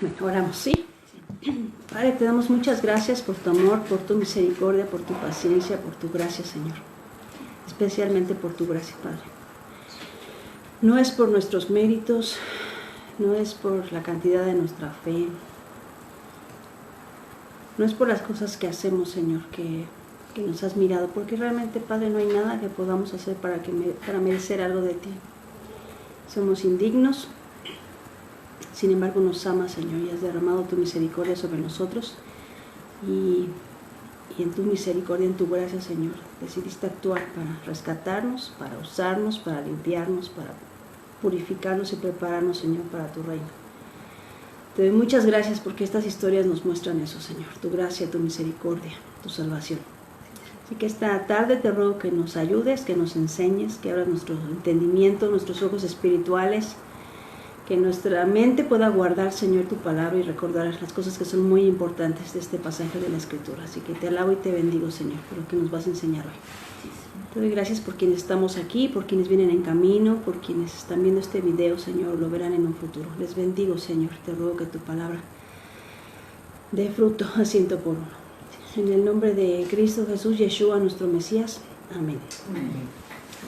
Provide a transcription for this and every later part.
Bueno, oramos, ¿sí? Padre, te damos muchas gracias por tu amor, por tu misericordia, por tu paciencia, por tu gracia, Señor. Especialmente por tu gracia, Padre. No es por nuestros méritos, no es por la cantidad de nuestra fe, no es por las cosas que hacemos, Señor, que nos has mirado, porque realmente, Padre, no hay nada que podamos hacer para merecer algo de ti. Somos indignos. Sin embargo, nos amas, Señor, y has derramado tu misericordia sobre nosotros. Y en tu misericordia, en tu gracia, Señor, decidiste actuar para rescatarnos, para usarnos, para limpiarnos, para purificarnos y prepararnos, Señor, para tu reino. Te doy muchas gracias porque estas historias nos muestran eso, Señor, tu gracia, tu misericordia, tu salvación. Así que esta tarde te ruego que nos ayudes, que nos enseñes, que abras nuestro entendimiento, nuestros ojos espirituales, que nuestra mente pueda guardar, Señor, tu palabra y recordar las cosas que son muy importantes de este pasaje de la Escritura. Así que te alabo y te bendigo, Señor, por lo que nos vas a enseñar hoy. Te doy gracias por quienes estamos aquí, por quienes vienen en camino, por quienes están viendo este video, Señor, lo verán en un futuro. Les bendigo, Señor, te ruego que tu palabra dé fruto a 100 por uno. En el nombre de Cristo Jesús, Yeshua, nuestro Mesías. Amén.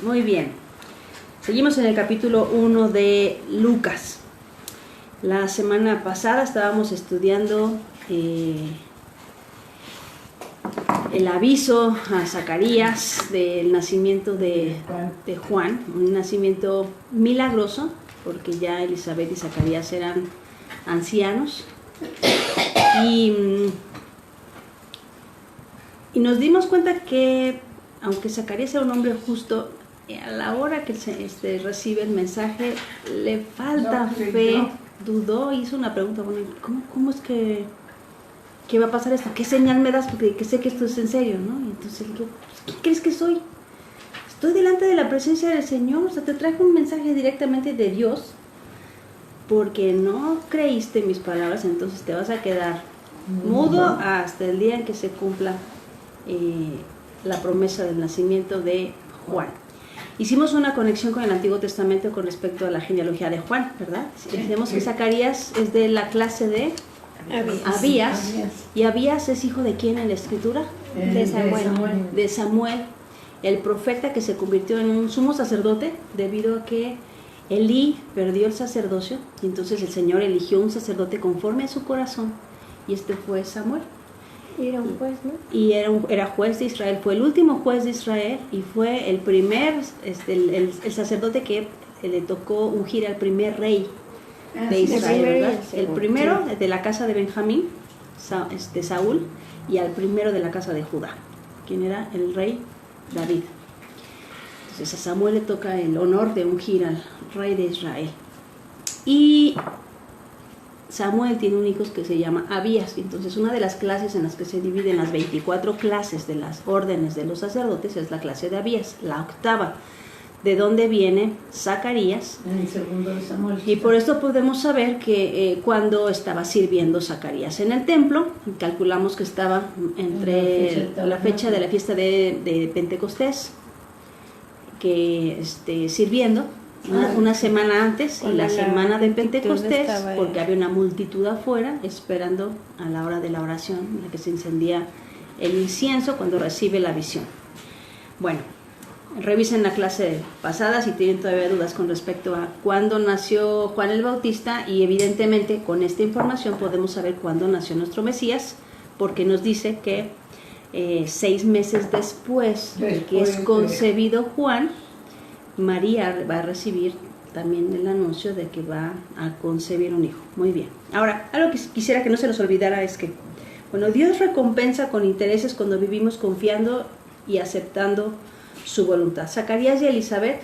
Muy bien. Seguimos en el capítulo 1 de Lucas. La semana pasada estábamos estudiando el aviso a Zacarías del nacimiento de Juan, un nacimiento milagroso, porque ya Elizabeth y Zacarías eran ancianos. Y nos dimos cuenta que, aunque Zacarías era un hombre justo, a la hora que recibe el mensaje, le falta fe, dudó, hizo una pregunta, bueno, ¿cómo es que va a pasar esto? ¿Qué señal me das? Porque sé que esto es en serio, ¿no? Y entonces le digo, ¿quién crees que soy? Estoy delante de la presencia del Señor, o sea, te traje un mensaje directamente de Dios, porque no creíste mis palabras, entonces te vas a quedar mudo hasta el día en que se cumpla la promesa del nacimiento de Juan. Hicimos una conexión con el Antiguo Testamento con respecto a la genealogía de Juan, ¿verdad? Decimos que Zacarías es de la clase de Abías. ¿Y Abías es hijo de quién en la Escritura? De Samuel, el profeta que se convirtió en un sumo sacerdote debido a que Elí perdió el sacerdocio, y entonces el Señor eligió un sacerdote conforme a su corazón, y este fue Samuel. Era un juez, ¿no? Y era juez de Israel, fue el último juez de Israel y fue el primer, el sacerdote que le tocó ungir al primer rey de Israel, ¿verdad? El primero de la casa de Benjamín, Saúl, y al primero de la casa de Judá, quien era el rey David. Entonces a Samuel le toca el honor de ungir al rey de Israel. Y Samuel tiene un hijo que se llama Abías. Entonces una de las clases en las que se dividen las 24 clases de las órdenes de los sacerdotes es la clase de Abías, la octava, de donde viene Zacarías. En el segundo de Samuel. Y por esto podemos saber que cuando estaba sirviendo Zacarías en el templo, calculamos que estaba entre la fecha de la fiesta de Pentecostés, que sirviendo una semana antes y la semana de Pentecostés, porque había una multitud afuera esperando a la hora de la oración, en la que se encendía el incienso cuando recibe la visión. Bueno, revisen la clase pasada si tienen todavía dudas con respecto a cuándo nació Juan el Bautista, y evidentemente con esta información podemos saber cuándo nació nuestro Mesías, porque nos dice que 6 meses después de que es concebido Juan, María va a recibir también el anuncio de que va a concebir un hijo. Muy bien. Ahora, algo que quisiera que no se nos olvidara es que, bueno, Dios recompensa con intereses cuando vivimos confiando y aceptando su voluntad. Zacarías y Elizabeth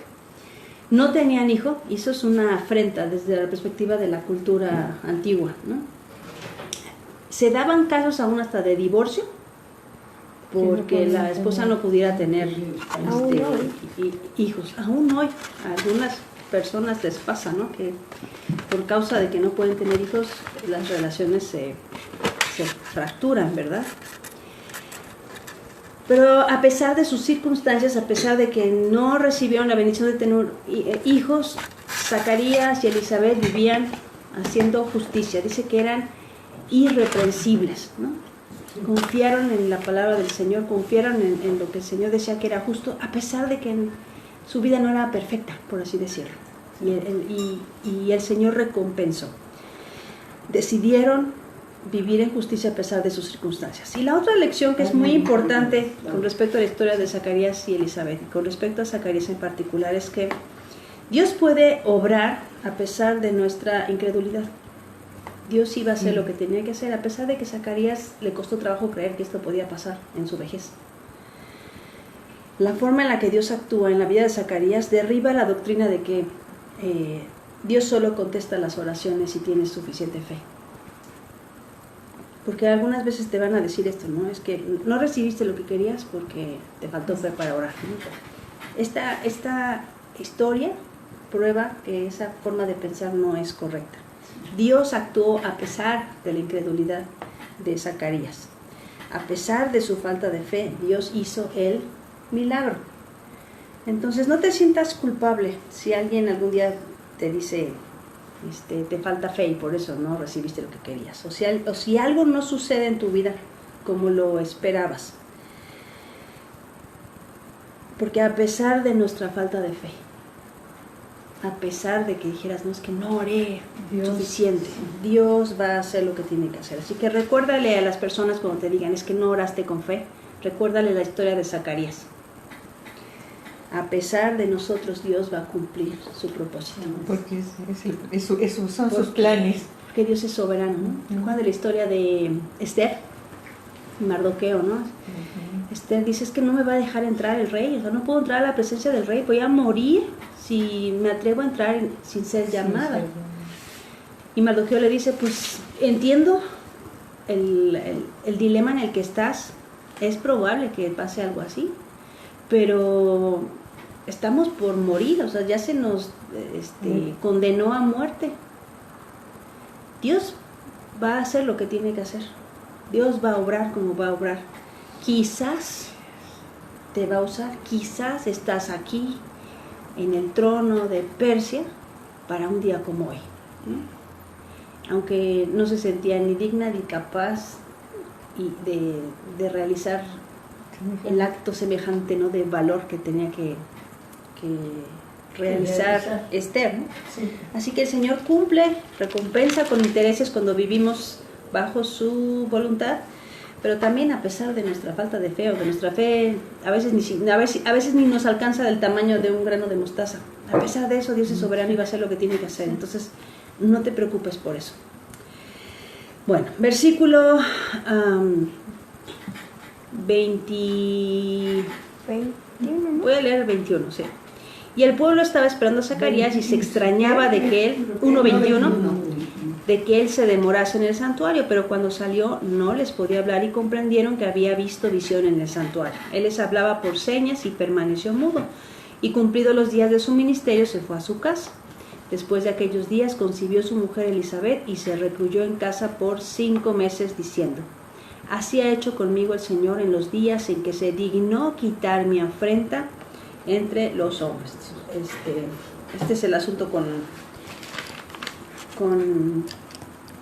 no tenían hijo, y eso es una afrenta desde la perspectiva de la cultura antigua, ¿no? Se daban casos aún hasta de divorcio, porque la esposa no pudiera tener hijos. Aún hoy a algunas personas les pasa, ¿no? Que por causa de que no pueden tener hijos, las relaciones se fracturan, ¿verdad? Pero a pesar de sus circunstancias, a pesar de que no recibieron la bendición de tener hijos, Zacarías y Elizabeth vivían haciendo justicia. Dice que eran irreprensibles, ¿no? Confiaron en la palabra del Señor, confiaron en lo que el Señor decía que era justo, a pesar de que su vida no era perfecta, por así decirlo. Y el Señor recompensó. Decidieron vivir en justicia a pesar de sus circunstancias. Y la otra lección que es muy importante con respecto a la historia de Zacarías y Elizabeth, y con respecto a Zacarías en particular, es que Dios puede obrar a pesar de nuestra incredulidad. Dios iba a hacer lo que tenía que hacer, a pesar de que a Zacarías le costó trabajo creer que esto podía pasar en su vejez. La forma en la que Dios actúa en la vida de Zacarías derriba la doctrina de que Dios solo contesta las oraciones si tienes suficiente fe. Porque algunas veces te van a decir esto, ¿no? Es que no recibiste lo que querías porque te faltó fe para orar, ¿no? Esta historia prueba que esa forma de pensar no es correcta. Dios actuó a pesar de la incredulidad de Zacarías. A pesar de su falta de fe, Dios hizo el milagro. Entonces no te sientas culpable si alguien algún día te dice te falta fe y por eso no recibiste lo que querías, o si algo no sucede en tu vida como lo esperabas, porque a pesar de nuestra falta de fe, a pesar de que dijeras, no, es que no oré suficiente, Dios va a hacer lo que tiene que hacer. Así que recuérdale a las personas cuando te digan, es que no oraste con fe, recuérdale la historia de Zacarías. A pesar de nosotros, Dios va a cumplir su propósito. Porque esos son sus planes. Porque Dios es soberano, ¿no? Recuerda la historia de Esther, Mardoqueo, ¿no? Esther dice, es que no me va a dejar entrar el rey, o sea, no puedo entrar a la presencia del rey, voy a morir si me atrevo a entrar sin ser llamada. Y Mardoqueo le dice, pues entiendo el dilema en el que estás, es probable que pase algo así, pero estamos por morir, o sea, ya se nos condenó a muerte. Dios va a hacer lo que tiene que hacer. Dios va a obrar como va a obrar. Quizás te va a usar, quizás estás aquí en el trono de Persia para un día como hoy, ¿no? Aunque no se sentía ni digna ni capaz de realizar el acto semejante, ¿no?, de valor que tenía que realizar Esther, ¿no? Sí. Así que el Señor cumple, recompensa con intereses cuando vivimos bajo su voluntad, pero también a pesar de nuestra falta de fe, o de nuestra fe a veces ni nos alcanza del tamaño de un grano de mostaza. A pesar de eso, Dios es soberano y va a hacer lo que tiene que hacer. Entonces, no te preocupes por eso. Bueno, versículo 21. Voy a leer 21, sí. Y el pueblo estaba esperando a Zacarías y se extrañaba de que él, 1:21, de que él se demorase en el santuario, pero cuando salió no les podía hablar y comprendieron que había visto visión en el santuario. Él les hablaba por señas y permaneció mudo. Y cumplidos los días de su ministerio se fue a su casa. Después de aquellos días concibió su mujer Elizabeth y se recluyó en casa por 5 meses diciendo: así ha hecho conmigo el Señor en los días en que se dignó quitar mi afrenta entre los hombres. Este es el asunto con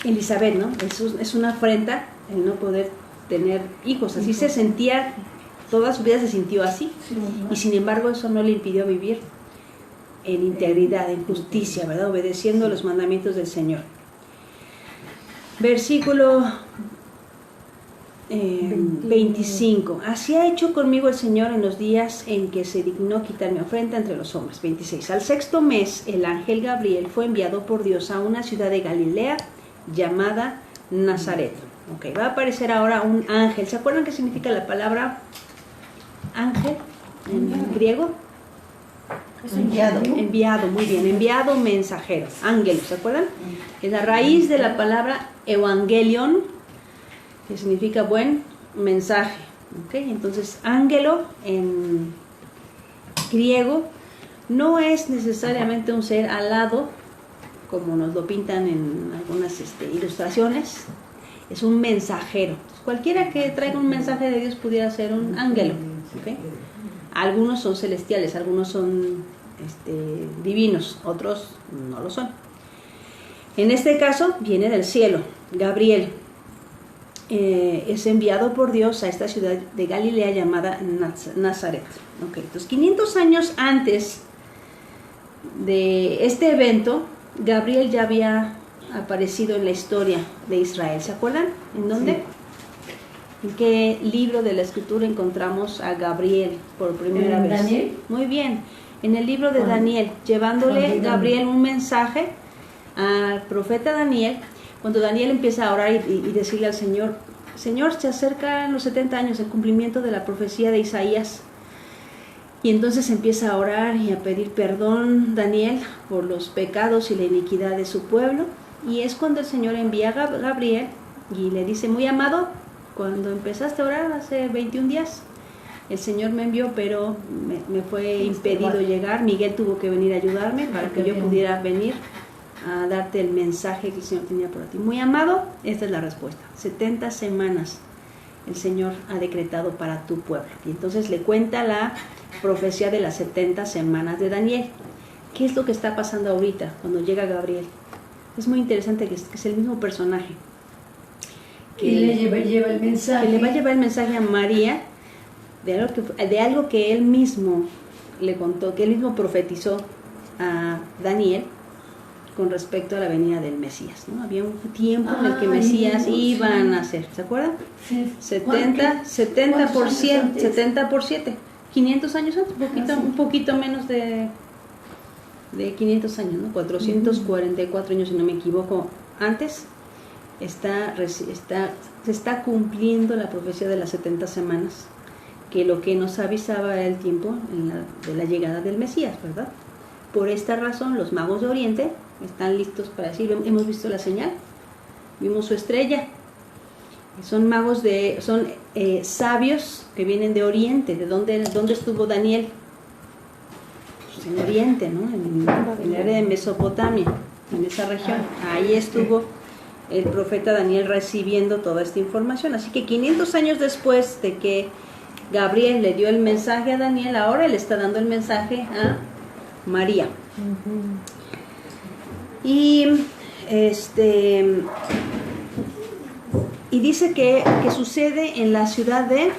Elizabeth, ¿no? Es una afrenta el no poder tener hijos. Así se sentía, toda su vida se sintió así. Y sin embargo eso no le impidió vivir en integridad, en justicia, ¿verdad? Obedeciendo los mandamientos del Señor. Versículo 25. Así ha hecho conmigo el Señor en los días en que se dignó quitar mi ofrenda entre los hombres. 26. Al 6º mes, el ángel Gabriel fue enviado por Dios a una ciudad de Galilea llamada Nazaret. Okay, va a aparecer ahora un ángel. ¿Se acuerdan qué significa la palabra ángel en griego? Es enviado. Enviado, muy bien. Enviado, mensajero. Ángelos, ¿se acuerdan? Es la raíz de la palabra evangelion, que significa buen mensaje. ¿Okay? Entonces, ángelo en griego no es necesariamente un ser alado, como nos lo pintan en algunas ilustraciones. Es un mensajero. Cualquiera que traiga un mensaje de Dios pudiera ser un ángelo. ¿Okay? Algunos son celestiales, algunos son divinos, otros no lo son. En este caso viene del cielo, Gabriel. Es enviado por Dios a esta ciudad de Galilea llamada Nazaret. Okay, entonces 500 años antes de este evento, Gabriel ya había aparecido en la historia de Israel. ¿Se acuerdan? ¿En dónde? Sí. ¿En qué libro de la escritura encontramos a Gabriel por primera ¿En vez? Daniel? Muy bien, en el libro de Juan. Daniel, llevándole Juan. Gabriel un mensaje al profeta Daniel, cuando Daniel empieza a orar y decirle al Señor, Señor, se acercan los 70 años, el cumplimiento de la profecía de Isaías. Y entonces empieza a orar y a pedir perdón Daniel por los pecados y la iniquidad de su pueblo. Y es cuando el Señor envía a Gabriel y le dice, muy amado, cuando empezaste a orar hace 21 días, el Señor me envió, pero me fue impedido llegar. Miguel tuvo que venir a ayudarme para que yo pudiera venir a darte el mensaje que el Señor tenía para ti. Muy amado, esta es la respuesta. 70 semanas el Señor ha decretado para tu pueblo. Y entonces le cuenta la profecía de las 70 semanas de Daniel. ¿Qué es lo que está pasando ahorita cuando llega Gabriel? Es muy interesante que es el mismo personaje. Y le lleva el mensaje. Que le va a llevar el mensaje a María de algo que él mismo le contó, que él mismo profetizó a Daniel con respecto a la venida del Mesías, ¿no? Había un tiempo en el que Mesías iba a nacer, ¿se acuerdan? Sí. 70 por 100, 70 por 7, 500 años antes, un poquito menos de 500 años, ¿no? 444 años, si no me equivoco, antes se está cumpliendo la profecía de las 70 semanas, que lo que nos avisaba era el tiempo de la llegada del Mesías, ¿verdad? Por esta razón, los magos de Oriente están listos para decir, hemos visto la señal, vimos su estrella. Son magos son sabios que vienen de Oriente. ¿De dónde estuvo Daniel? Pues en Oriente, ¿no? En el área de Mesopotamia, en esa región. Ahí estuvo el profeta Daniel recibiendo toda esta información. Así que 500 años después de que Gabriel le dio el mensaje a Daniel, ahora le está dando el mensaje a María. Y dice que sucede en la ciudad de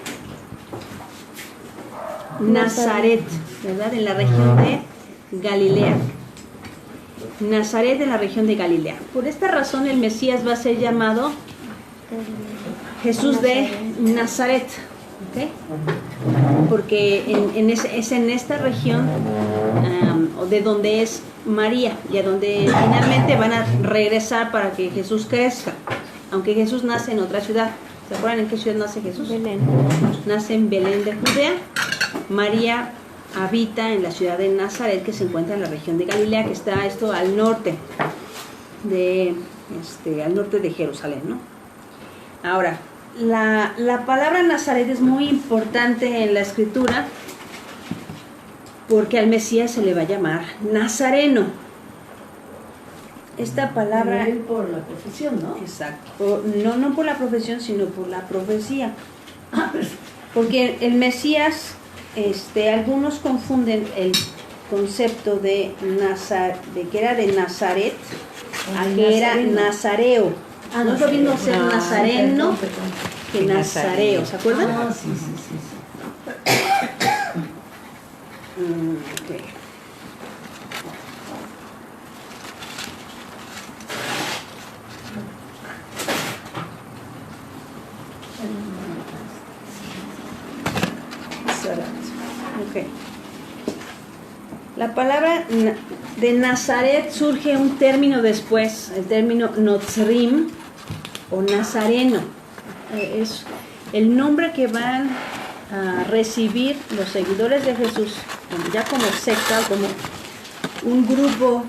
Nazaret, ¿verdad? En la región de Galilea. Nazaret, en la región de Galilea. Por esta razón el Mesías va a ser llamado Jesús de Nazaret, ¿ok? Porque es en esta región de donde es María y a donde finalmente van a regresar para que Jesús crezca, aunque Jesús nace en otra ciudad. ¿Se acuerdan en qué ciudad nace Jesús? Belén. Nace en Belén de Judea. María habita en la ciudad de Nazaret, que se encuentra en la región de Galilea, que está esto al norte al norte de Jerusalén, ¿no? Ahora, la palabra Nazaret es muy importante en la escritura porque al Mesías se le va a llamar Nazareno. Esta palabra... Por la profesión, ¿no? Exacto. No por la profesión, sino por la profecía. Porque el Mesías, algunos confunden el concepto de que era de Nazaret a que era nazareo. No es lo mismo ser nazareno que nazareo, ¿se acuerdan? Ah, sí. Okay. Okay. La palabra de Nazaret surge un término después, el término Notzrim o Nazareno. Es el nombre que van a recibir los seguidores de Jesús, ya como secta, como un grupo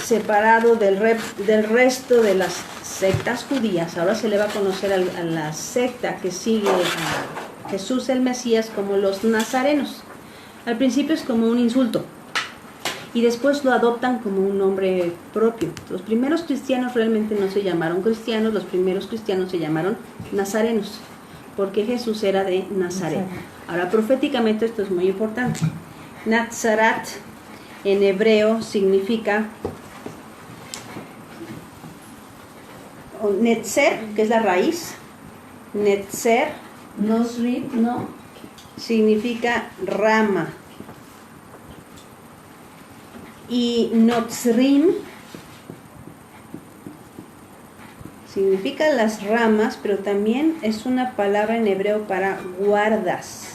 separado del resto de las sectas judías. Ahora se le va a conocer a la secta que sigue a Jesús el Mesías como los nazarenos. Al principio es como un insulto y después lo adoptan como un nombre propio. Los primeros cristianos realmente no se llamaron cristianos, los primeros cristianos se llamaron nazarenos, porque Jesús era de Nazaret. Ahora, proféticamente esto es muy importante. Nazaret en hebreo significa netzer, que es la raíz. Netzer Nosrit, no. significa rama. Y notzrim significa las ramas, pero también es una palabra en hebreo para guardas,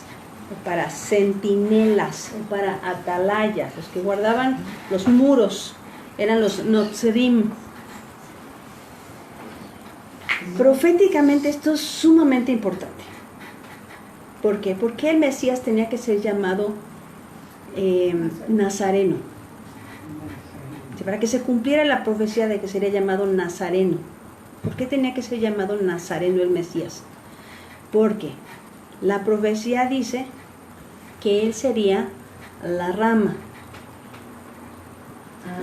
o para centinelas, o para atalayas. Los que guardaban los muros eran los notzrim. Proféticamente esto es sumamente importante. ¿Por qué? Porque el Mesías tenía que ser llamado nazareno. Para que se cumpliera la profecía de que sería llamado nazareno. ¿Por qué tenía que ser llamado nazareno el Mesías? Porque la profecía dice que él sería la rama.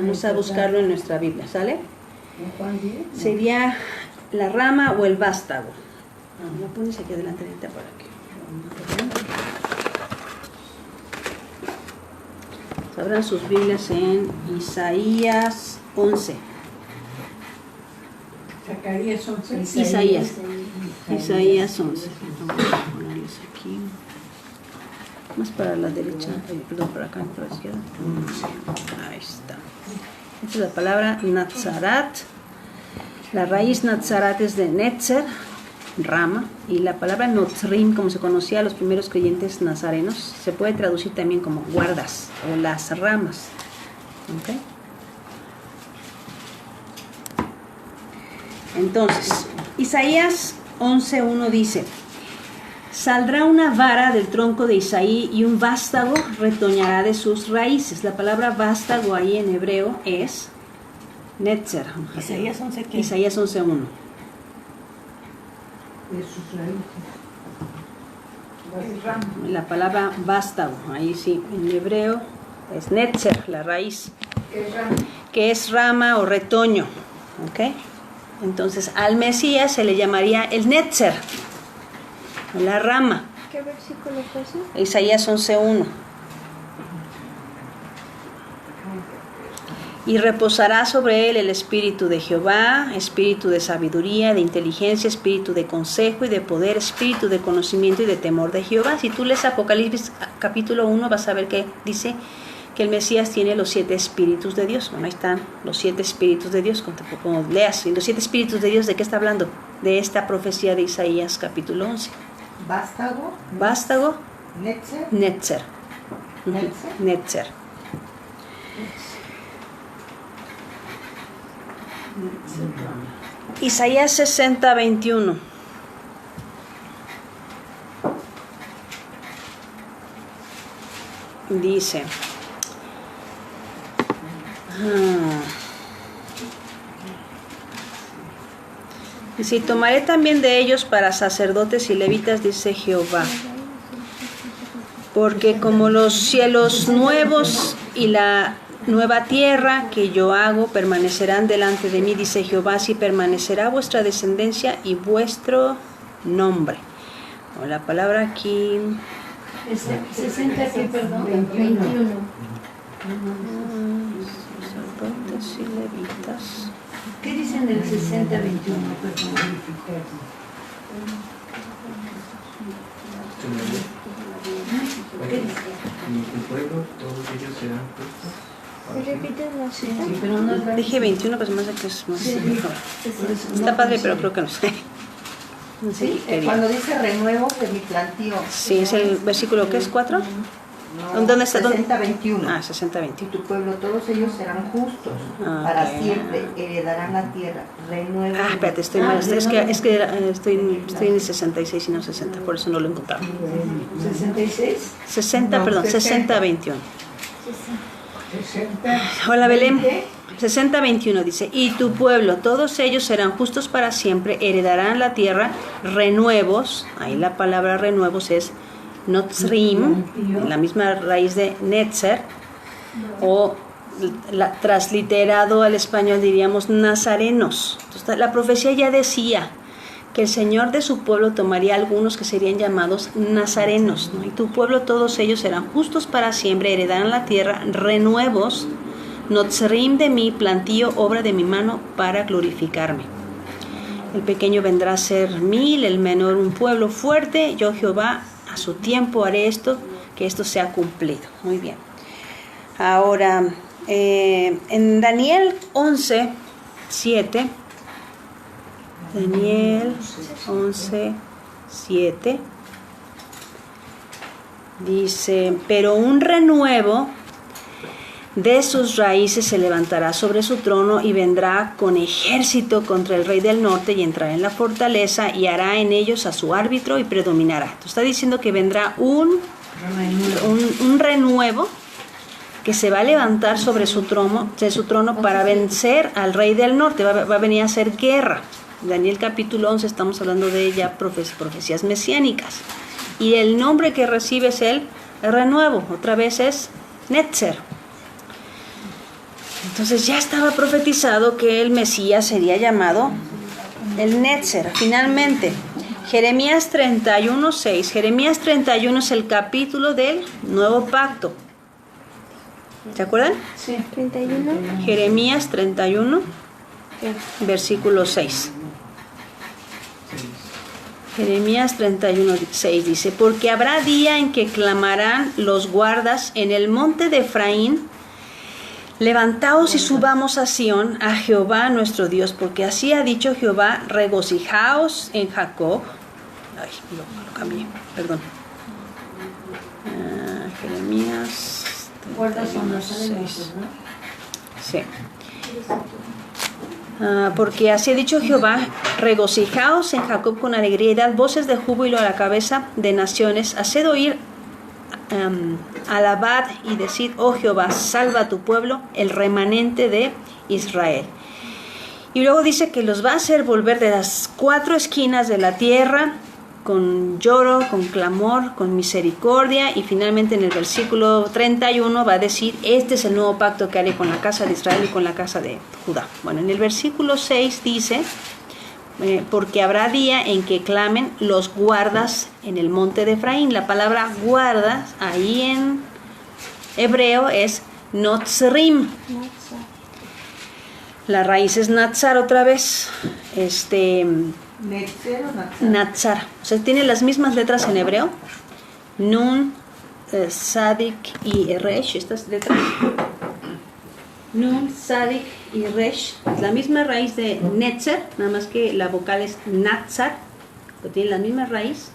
Vamos a buscarlo en nuestra Biblia, ¿sale? ¿En Juan 10? No. Sería la rama o el vástago. Lo pones aquí adelante ahorita para que... Abran sus Biblias en Isaías 11. Zacarías 11. Isaías 11. Vamos a ponerles aquí. Más para la derecha, perdón, para acá, para la izquierda. Ahí está. Esta es la palabra Natzarat. La raíz Natzarat es de Netzer, rama, y la palabra Notzrim, como se conocía a los primeros creyentes nazarenos, se puede traducir también como guardas o las ramas. ¿Okay? Entonces, Isaías 11:1 dice: saldrá una vara del tronco de Isaí y un vástago retoñará de sus raíces. La palabra vástago ahí en hebreo es Netzer. Isaías 11, ¿qué? Isaías 11:1. De sus raíces. La palabra vástago, ahí sí, en hebreo es Netzer, la raíz, que es rama o retoño. ¿Ok? Entonces al Mesías se le llamaría el Netzer, la rama. ¿Qué versículo fue ese? Isaías 11:1. Y reposará sobre él el espíritu de Jehová, espíritu de sabiduría, de inteligencia, espíritu de consejo y de poder, espíritu de conocimiento y de temor de Jehová. Si tú lees Apocalipsis capítulo 1 vas a ver que dice que el Mesías tiene los 7 espíritus de Dios. Bueno, ahí están los 7 espíritus de Dios. Como leas, y los 7 espíritus de Dios, ¿de qué está hablando? De esta profecía de Isaías capítulo 11. Vástago. Vástago, Netzer. Netzer. Netzer. Netzer. Isaías 60:21. Dice: dice, y tomaré también de ellos para sacerdotes y levitas, dice Jehová, porque como los cielos nuevos y la nueva tierra que yo hago permanecerán delante de mí, dice Jehová, así permanecerá vuestra descendencia y vuestro nombre. O la palabra aquí... 60 aquí, perdón. 21. Sacerdotes y levitas. ¿Qué dicen del 60-21? Perdón. ¿Qué dice? En tu pueblo todos ellos serán justos. ¿Me repites la cita? Sí, pero no es la- Dije 21, pues más de que es más... Sí. Está padre, pero creo que no sé. No sé Sí, qué quería. cuando dice renuevo de mi plantío. Sí, es el versículo, ¿qué es? ¿4? No, ¿Dónde está? 60-21. Ah, Y 60:21. tu pueblo, todos ellos serán justos, Ah, para ok. siempre heredarán la tierra. Renuevo. Ah, espérate, estoy mal. Es que estoy en el 66 y no 60, por eso no lo he encontrado. 66. 60, No, perdón, 60. 60:21. Hola, Belén. 60:21 dice: y tu pueblo, todos ellos serán justos para siempre, heredarán la tierra, renuevos. Ahí la palabra renuevos es Notzrim, la misma raíz de Netzer, o transliterado al español diríamos nazarenos. Entonces, la profecía ya decía que el Señor de su pueblo tomaría algunos que serían llamados nazarenos, ¿no? Y tu pueblo, todos ellos serán justos para siempre, heredarán la tierra, renuevos, notzrim de mí, plantío, obra de mi mano, para glorificarme. El pequeño vendrá a ser 1000, el menor un pueblo fuerte. Yo, Jehová, a su tiempo haré esto, que esto sea cumplido. Muy bien. Ahora, en Daniel 11, 7, Daniel 11, 7, dice, pero un renuevo de sus raíces se levantará sobre su trono y vendrá con ejército contra el rey del norte y entrará en la fortaleza y hará en ellos a su árbitro y predominará. Entonces está diciendo que vendrá un renuevo que se va a levantar sobre su trono para vencer al rey del norte. Va a venir a hacer guerra. Daniel capítulo 11 estamos hablando de ya profecías mesiánicas. Y el nombre que recibe es el renuevo. Otra vez es Netzer. Entonces ya estaba profetizado que el Mesías sería llamado el Netzer. Finalmente, Jeremías 31:6. Jeremías 31 es el capítulo del nuevo pacto. ¿Se acuerdan? Sí. 31. Jeremías 31, versículo 6. Jeremías 31:6 dice, porque habrá día en que clamarán los guardas en el monte de Efraín, levantaos y subamos a Sión, a Jehová nuestro Dios, porque así ha dicho Jehová, regocijaos en Jacob. Ay, lo cambié, perdón. Jeremías. Guardas son los nazarenos, ¿no? Sí. Porque así ha dicho Jehová, regocijaos en Jacob con alegría y dad voces de júbilo a la cabeza de naciones, haced oír, alabad y decid, oh Jehová, salva a tu pueblo, el remanente de Israel. Y luego dice que los va a hacer volver de las 4 esquinas de la tierra, con lloro, con clamor, con misericordia, y finalmente en el versículo 31 va a decir, este es el nuevo pacto que haré con la casa de Israel y con la casa de Judá. Bueno, en el versículo 6 dice, porque habrá día en que clamen los guardas en el monte de Efraín. La palabra guardas ahí en hebreo es notzrim. La raíz es natzar otra vez. ¿Netzer o Natsar? Natsar. O sea, tiene las mismas letras en hebreo. Nun, Sadik y Resh. Estas letras. Nun, Sadik y Resh. Es la misma raíz de Netzer, nada más que la vocal es Natsar. Pero tiene la misma raíz.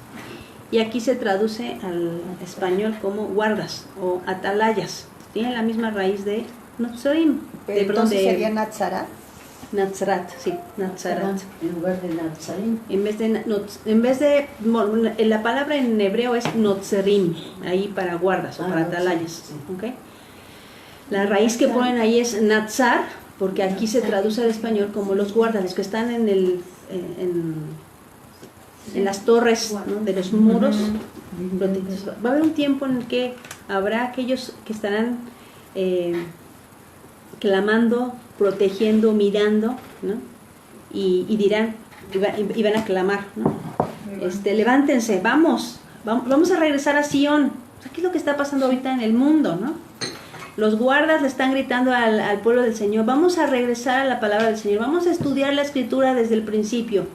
Y aquí se traduce al español como guardas o atalayas. Tiene la misma raíz de Notzorim. Entonces sería Natzarat. Nazarat, sí, Nazarat. En lugar de Nazarín. En vez de la palabra en hebreo es notzerim, ahí para guardas o para atalayas. Sí. ¿Okay? La raíz que ponen ahí es natzar, porque aquí se traduce al español como los guardas, los que están en las torres, ¿no?, de los muros. Va a haber un tiempo en el que habrá aquellos que estarán clamando, protegiendo, mirando, ¿no? Y dirán, y van a clamar, ¿no? Levántense, vamos a regresar a Sion. ¿Qué es lo que está pasando ahorita en el mundo, no? Los guardas le están gritando al pueblo del Señor, vamos a regresar a la palabra del Señor, vamos a estudiar la escritura desde el principio.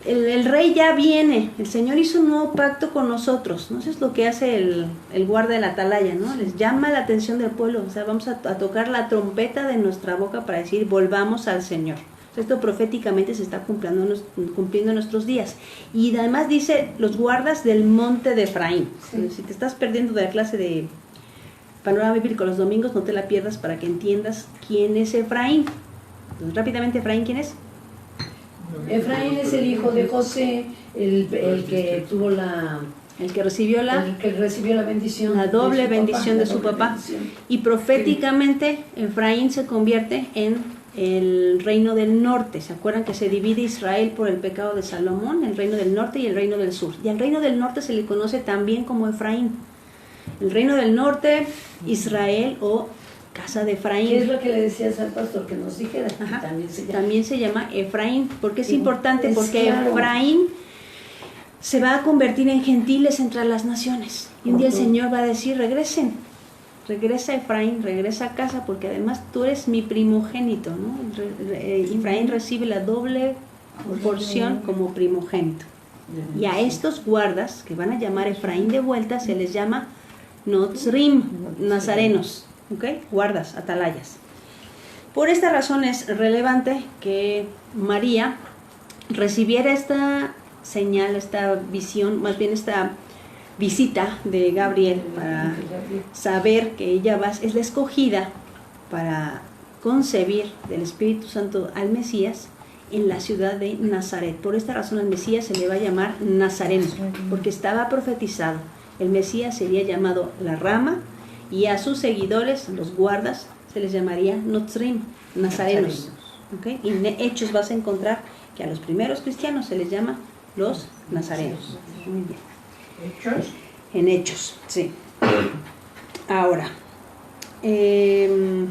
El rey ya viene, el Señor hizo un nuevo pacto con nosotros, ¿no? Eso es lo que hace el guarda de la atalaya, ¿no? Les llama la atención del pueblo, o sea, vamos a tocar la trompeta de nuestra boca para decir, volvamos al Señor. Esto proféticamente se está cumpliendo en nuestros días. Y además dice, los guardas del monte de Efraín. Sí. Si te estás perdiendo de la clase de Panorama Bíblico los domingos, no te la pierdas para que entiendas quién es Efraín. Entonces, rápidamente, ¿Efraín quién es? Efraín es el hijo de José, el que tuvo el que recibió la bendición, la doble bendición de su papá. Y proféticamente Efraín se convierte en el reino del norte. ¿Se acuerdan que se divide Israel por el pecado de Salomón? El reino del norte y el reino del sur. Y al reino del norte se le conoce también como Efraín. El reino del norte, Israel o casa de ¿Qué es Efraín. lo que le decías al pastor que nos dijera? Ajá. También se llama. También se llama Efraín. ¿Por qué es Sí, importante? es Porque claro. Efraín se va a convertir en gentiles entre las naciones. Y un día el Ujú. Señor va a decir, regresen. Regresa Efraín, regresa a casa, porque además tú eres mi primogénito, ¿no? Efraín recibe la doble porción como primogénito. Y a estos guardas, que van a llamar Efraín de vuelta, se les llama Notzrim, nazarenos, ¿ok? Guardas, atalayas. Por esta razón es relevante que María recibiera esta señal, esta visión, más bien esta visita de Gabriel para saber que ella es la escogida para concebir del Espíritu Santo al Mesías en la ciudad de Nazaret. Por esta razón al Mesías se le va a llamar Nazareno, porque estaba profetizado. El Mesías sería llamado la rama y a sus seguidores, los guardas, se les llamaría Notzrim, nazarenos. ¿Okay? Y en Hechos vas a encontrar que a los primeros cristianos se les llama los nazarenos. Muy bien. ¿Hechos? En Hechos, sí. Ahora, y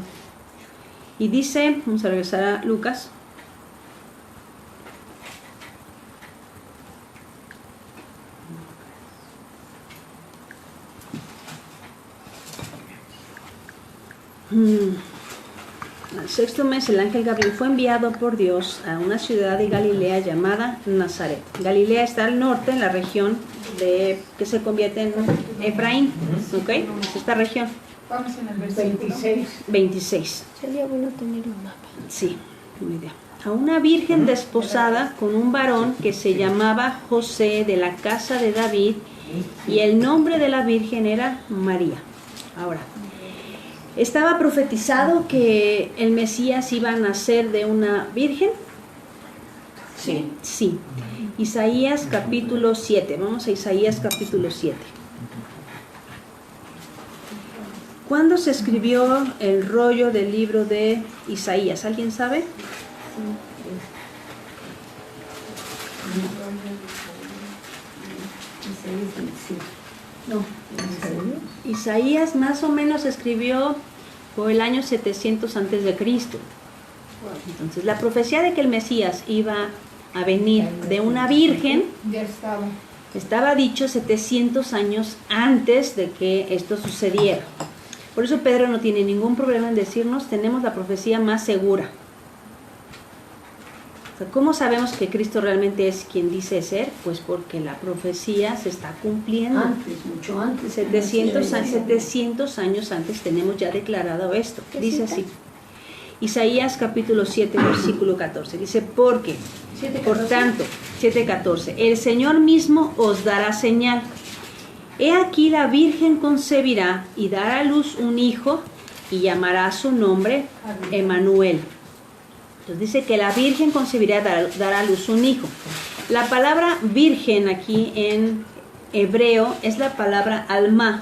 dice, vamos a regresar a Lucas. Al sexto mes el ángel Gabriel fue enviado por Dios a una ciudad de Galilea llamada Nazaret. Galilea está al norte, en la región que se convierte en Efraín, ¿ok? Esta región. Vamos en el versículo 26. Sería bueno tener un mapa. Sí, muy bien. A una virgen desposada con un varón que se llamaba José, de la casa de David, y el nombre de la virgen era María. Ahora, estaba profetizado que el Mesías iba a nacer de una virgen. Sí. Sí. Isaías capítulo 7. Vamos a Isaías capítulo 7. ¿Cuándo se escribió el rollo del libro de Isaías? ¿Alguien sabe? No. Isaías más o menos escribió por el año 700 antes de Cristo. Entonces, la profecía de que el Mesías iba a venir de una virgen ya estaba. estaba dicho 700 años antes de que esto sucediera. Por eso Pedro no tiene ningún problema en decirnos, tenemos la profecía más segura. O sea, ¿cómo sabemos que Cristo realmente es quien dice ser? Pues porque la profecía se está cumpliendo. Antes, mucho antes. 700 años antes tenemos ya declarado esto. Dice así. Isaías capítulo 7, versículo 14. Dice, porque, por tanto, 7:14, el Señor mismo os dará señal. He aquí la Virgen concebirá y dará a luz un hijo y llamará su nombre Emmanuel. Entonces dice que la Virgen concebirá y dará a luz un hijo. La palabra virgen aquí en hebreo es la palabra alma.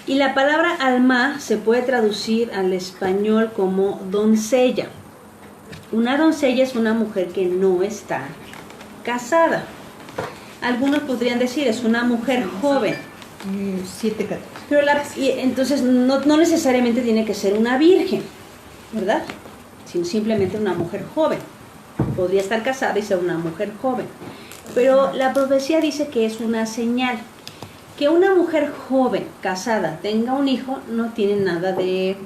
Y la palabra alma se puede traducir al español como doncella. Una doncella es una mujer que no está casada. Algunos podrían decir es una mujer joven. 7:14. Pero entonces no necesariamente tiene que ser una virgen, ¿verdad? Sino simplemente una mujer joven. Podría estar casada y ser una mujer joven. Pero la profecía dice que es una señal. Que una mujer joven, casada, tenga un hijo no tiene nada de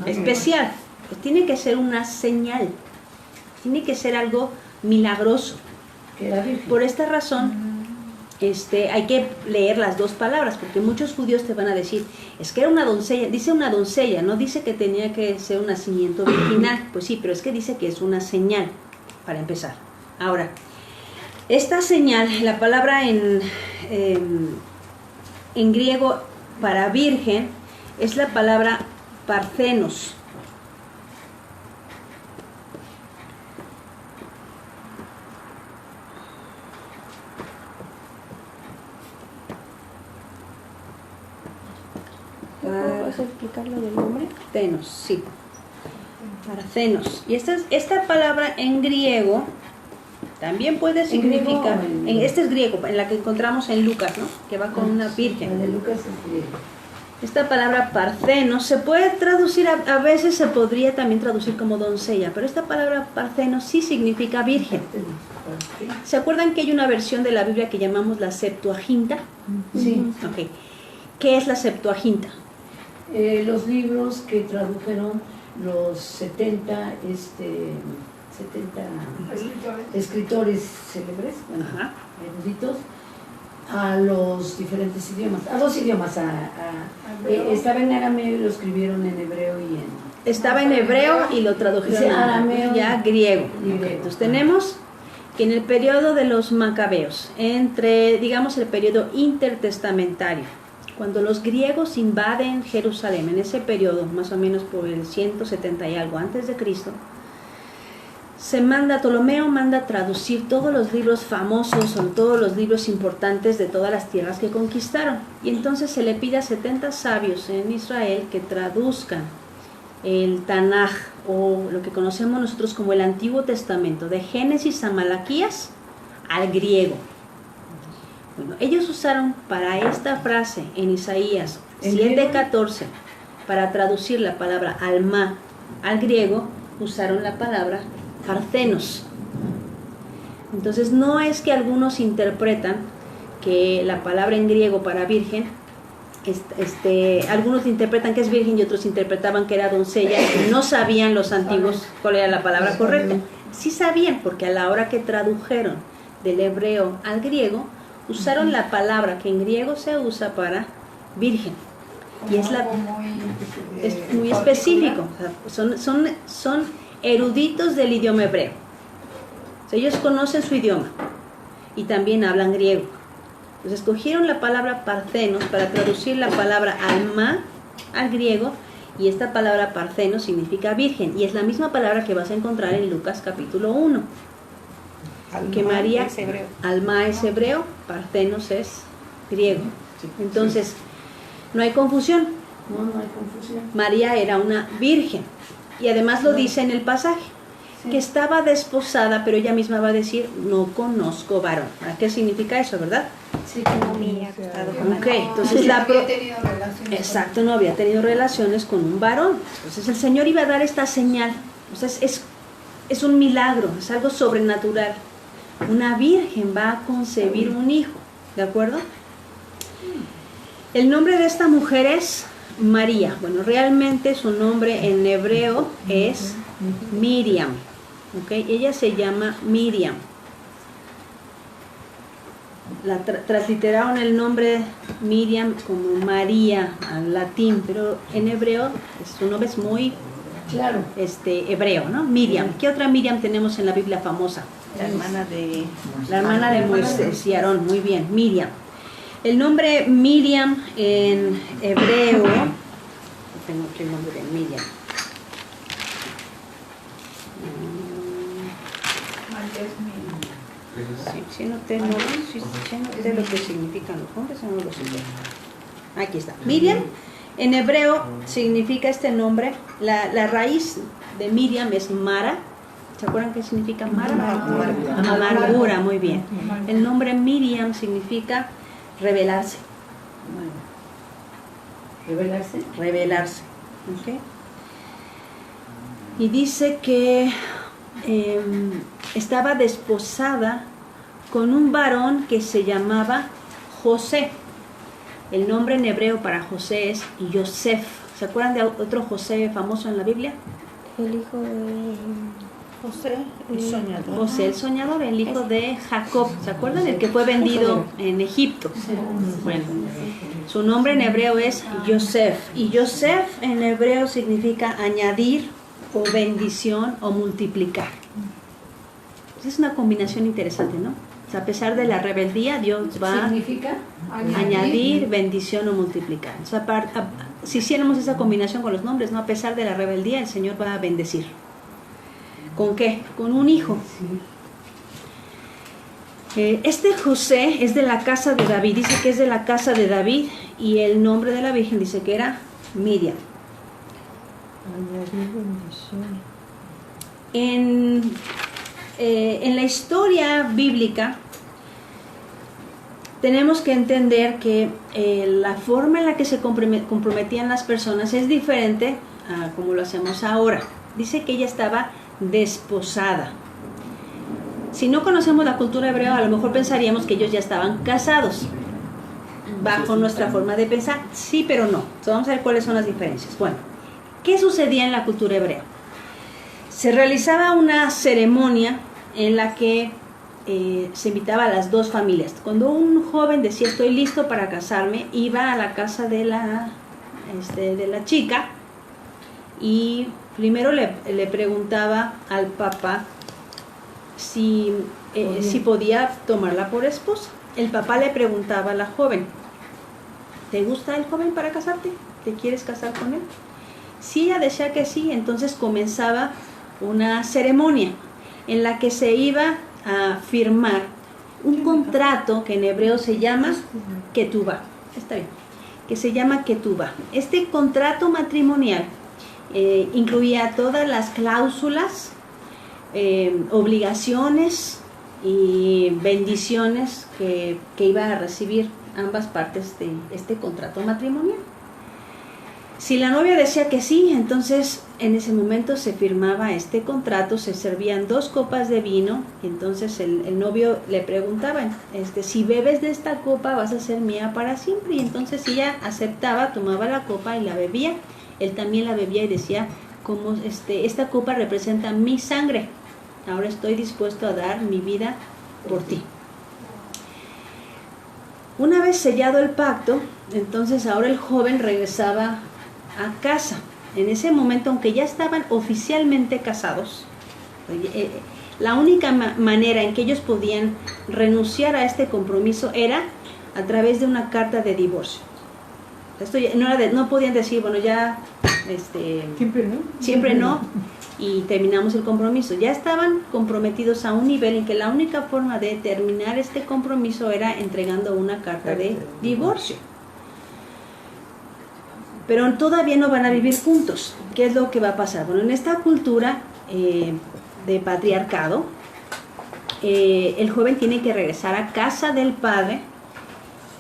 especial. Pues tiene que ser una señal. Tiene que ser algo milagroso. Que era virgen. Por esta razón, hay que leer las dos palabras, porque muchos judíos te van a decir, es que era una doncella, dice una doncella, no dice que tenía que ser un nacimiento virginal. Pues sí, pero es que dice que es una señal, para empezar. Ahora, esta señal, la palabra en griego para virgen es la palabra parthenos. ¿Puedes explicar lo del nombre? Parthenos, sí. Parthenos. Y esta palabra en griego también puede significar, este es griego, en la que encontramos en Lucas, ¿no? Que va con una La virgen. de Lucas es griego. Esta palabra partheno se puede traducir, a veces se podría también traducir como doncella, pero esta palabra partheno sí significa virgen. ¿Se acuerdan que hay una versión de la Biblia que llamamos la Septuaginta? Sí. Ok. ¿Qué es la Septuaginta? Los libros que tradujeron los 70 escritores célebres, bueno, Ajá. eruditos, a los diferentes idiomas, a dos idiomas, estaba en arameo y lo escribieron en hebreo y en... Estaba en hebreo y lo tradujeron Sí, arameo ya griego. y griego. Entonces tenemos que en el periodo de los macabeos, entre, digamos, el periodo intertestamentario, cuando los griegos invaden Jerusalén, en ese periodo, más o menos por el 170 y algo antes de Cristo, Ptolomeo manda traducir todos los libros famosos o todos los libros importantes de todas las tierras que conquistaron. Y entonces se le pide a 70 sabios en Israel que traduzcan el Tanaj, o lo que conocemos nosotros como el Antiguo Testamento, de Génesis a Malaquías al griego. Bueno, ellos usaron para esta frase en Isaías 7:14, para traducir la palabra alma al griego, usaron la palabra parthenos. Entonces no es que algunos interpretan que la palabra en griego para virgen, algunos interpretan que es virgen y otros interpretaban que era doncella, y no sabían los antiguos cuál era la palabra correcta. Sí sabían, porque a la hora que tradujeron del hebreo al griego, usaron la palabra que en griego se usa para virgen. Y es muy específico. O sea, son eruditos del idioma hebreo. O sea, ellos conocen su idioma y también hablan griego. Entonces escogieron la palabra parthenos para traducir la palabra alma al griego, y esta palabra partheno significa virgen, y es la misma palabra que vas a encontrar en Lucas capítulo 1. Que María, es hebreo. alma es hebreo, parthenos es griego. Entonces, no hay confusión. No hay confusión. María era una virgen, y además lo dice en el pasaje, que estaba desposada, pero ella misma va a decir, no conozco varón. ¿Qué significa eso, verdad? Sí, No me ha acostado con Ok, nadie. entonces No había tenido relaciones. Exacto, no había tenido relaciones con un varón. Entonces el Señor iba a dar esta señal. O sea, es un milagro, es algo sobrenatural. Una virgen va a concebir un hijo, ¿de acuerdo? El nombre de esta mujer es María. Bueno, realmente su nombre en hebreo es Miriam. ¿Ok? Ella se llama Miriam. La transliteraron el nombre Miriam como María al latín, pero en hebreo su nombre es muy claro. Hebreo, ¿no? Miriam. ¿Qué otra Miriam tenemos en la Biblia famosa? La hermana de... La hermana de Moisés y Aarón, muy bien, Miriam. El nombre Miriam en hebreo, tengo aquí el nombre de Miriam. Sí, noté lo que significan los nombres, o no lo sé. Aquí está. Miriam, en hebreo significa este nombre, la raíz de Miriam es Mara. ¿Se acuerdan qué significa Mara? Amargura, muy bien. El nombre Miriam significa rebelarse. ¿Revelarse? Rebelarse. ¿Okay? Y dice que estaba desposada con un varón que se llamaba José. El nombre en hebreo para José es Yosef. ¿Se acuerdan de otro José famoso en la Biblia? El hijo de José, el soñador. José el soñador, el hijo de Jacob. ¿Se acuerdan? El que fue vendido en Egipto. Bueno, su nombre en hebreo es Yosef. Y Yosef en hebreo significa añadir o bendición o multiplicar. Es una combinación interesante, ¿no? O sea, a pesar de la rebeldía, Dios va ¿Significa? a añadir bendición o multiplicar. O sea, si hiciéramos esa combinación con los nombres, ¿no? A pesar de la rebeldía, el Señor va a bendecir. ¿Con qué? Con un hijo. Este José es de la casa de David, dice que es de la casa de David, y el nombre de la Virgen dice que era Miriam. En la historia bíblica tenemos que entender que la forma en la que se comprometían las personas es diferente a como lo hacemos ahora. Dice que ella estaba desposada. Si no conocemos la cultura hebrea, a lo mejor pensaríamos que ellos ya estaban casados. Bajo nuestra forma de pensar, sí, pero no. Entonces, vamos a ver cuáles son las diferencias. Bueno, ¿qué sucedía en la cultura hebrea? Se realizaba una ceremonia en la que se invitaba a las dos familias. Cuando un joven decía estoy listo para casarme, iba a la casa de la chica y primero le preguntaba al papá si podía tomarla por esposa. El papá le preguntaba a la joven, ¿te gusta el joven para casarte? ¿Te quieres casar con él? Si ella decía que sí, entonces comenzaba una ceremonia en la que se iba a firmar un contrato que en hebreo se llama ketubá. Está bien, que se llama ketubá. Este contrato matrimonial incluía todas las cláusulas, obligaciones y bendiciones que iban a recibir ambas partes de este contrato matrimonial. Si la novia decía que sí, entonces en ese momento se firmaba este contrato, se servían 2 copas de vino, y entonces el novio le preguntaba, si bebes de esta copa vas a ser mía para siempre, y entonces si ella aceptaba, tomaba la copa y la bebía, él también la bebía y decía, como esta copa representa mi sangre, ahora estoy dispuesto a dar mi vida por ti. Una vez sellado el pacto, entonces ahora el joven regresaba a casa. En ese momento, aunque ya estaban oficialmente casados, la única manera en que ellos podían renunciar a este compromiso era a través de una carta de divorcio. Esto no podían decir, bueno, ya siempre no, y terminamos el compromiso. Ya estaban comprometidos a un nivel en que la única forma de terminar este compromiso era entregando una carta de divorcio. Pero todavía no van a vivir juntos. ¿Qué es lo que va a pasar? Bueno, en esta cultura de patriarcado, el joven tiene que regresar a casa del padre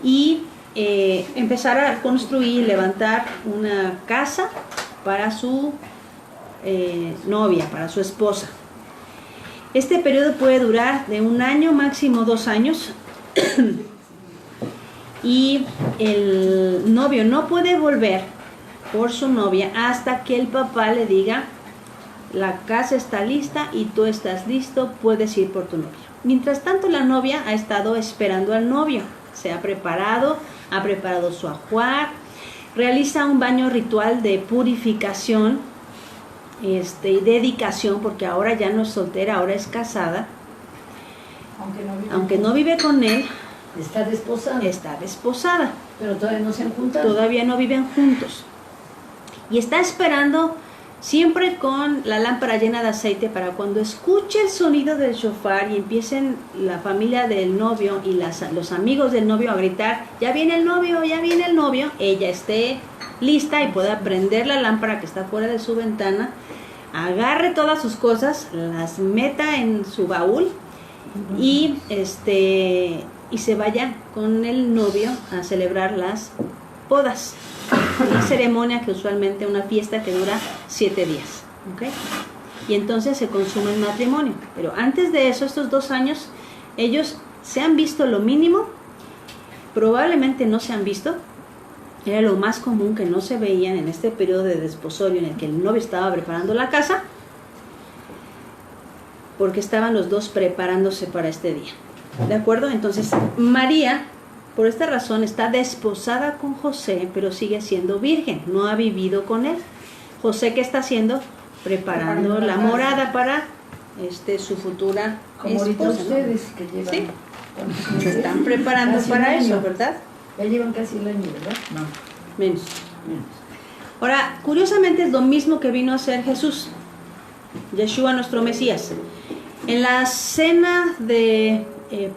y empezar a construir, levantar una casa para su novia, para su esposa. Este periodo puede durar de 1 año, máximo 2 años. Y el novio no puede volver por su novia hasta que el papá le diga, la casa está lista y tú estás listo, puedes ir por tu novio. Mientras tanto, la novia ha estado esperando al novio, se ha preparado su ajuar, realiza un baño ritual de purificación y dedicación, porque ahora ya no es soltera, ahora es casada. Aunque no vive con él, Está desposada. Pero todavía no se han juntado. Todavía no viven juntos. Y está esperando siempre con la lámpara llena de aceite para cuando escuche el sonido del shofar y empiecen la familia del novio y los amigos del novio a gritar, ya viene el novio, ya viene el novio, ella esté lista y pueda prender la lámpara que está fuera de su ventana, agarre todas sus cosas, las meta en su baúl y se vaya con el novio a celebrar las bodas. Una ceremonia que usualmente una fiesta que dura 7 días. ¿Okay? Y entonces se consume el matrimonio. Pero antes de eso, estos 2 años, ellos se han visto lo mínimo, probablemente no se han visto. Era lo más común que no se veían en este periodo de desposorio en el que el novio estaba preparando la casa, porque estaban los dos preparándose para este día. ¿De acuerdo? Entonces, María, por esta razón, está desposada con José, pero sigue siendo virgen, no ha vivido con él. José, ¿qué está haciendo? Preparando la morada para su futura como ahorita esposa, ustedes, ¿no? Que llevan, sí, se están preparando para eso, ¿verdad? Ya llevan casi el año, ¿verdad? No. Menos. Ahora, curiosamente es lo mismo que vino a hacer Jesús, Yeshua, nuestro Mesías. En la cena de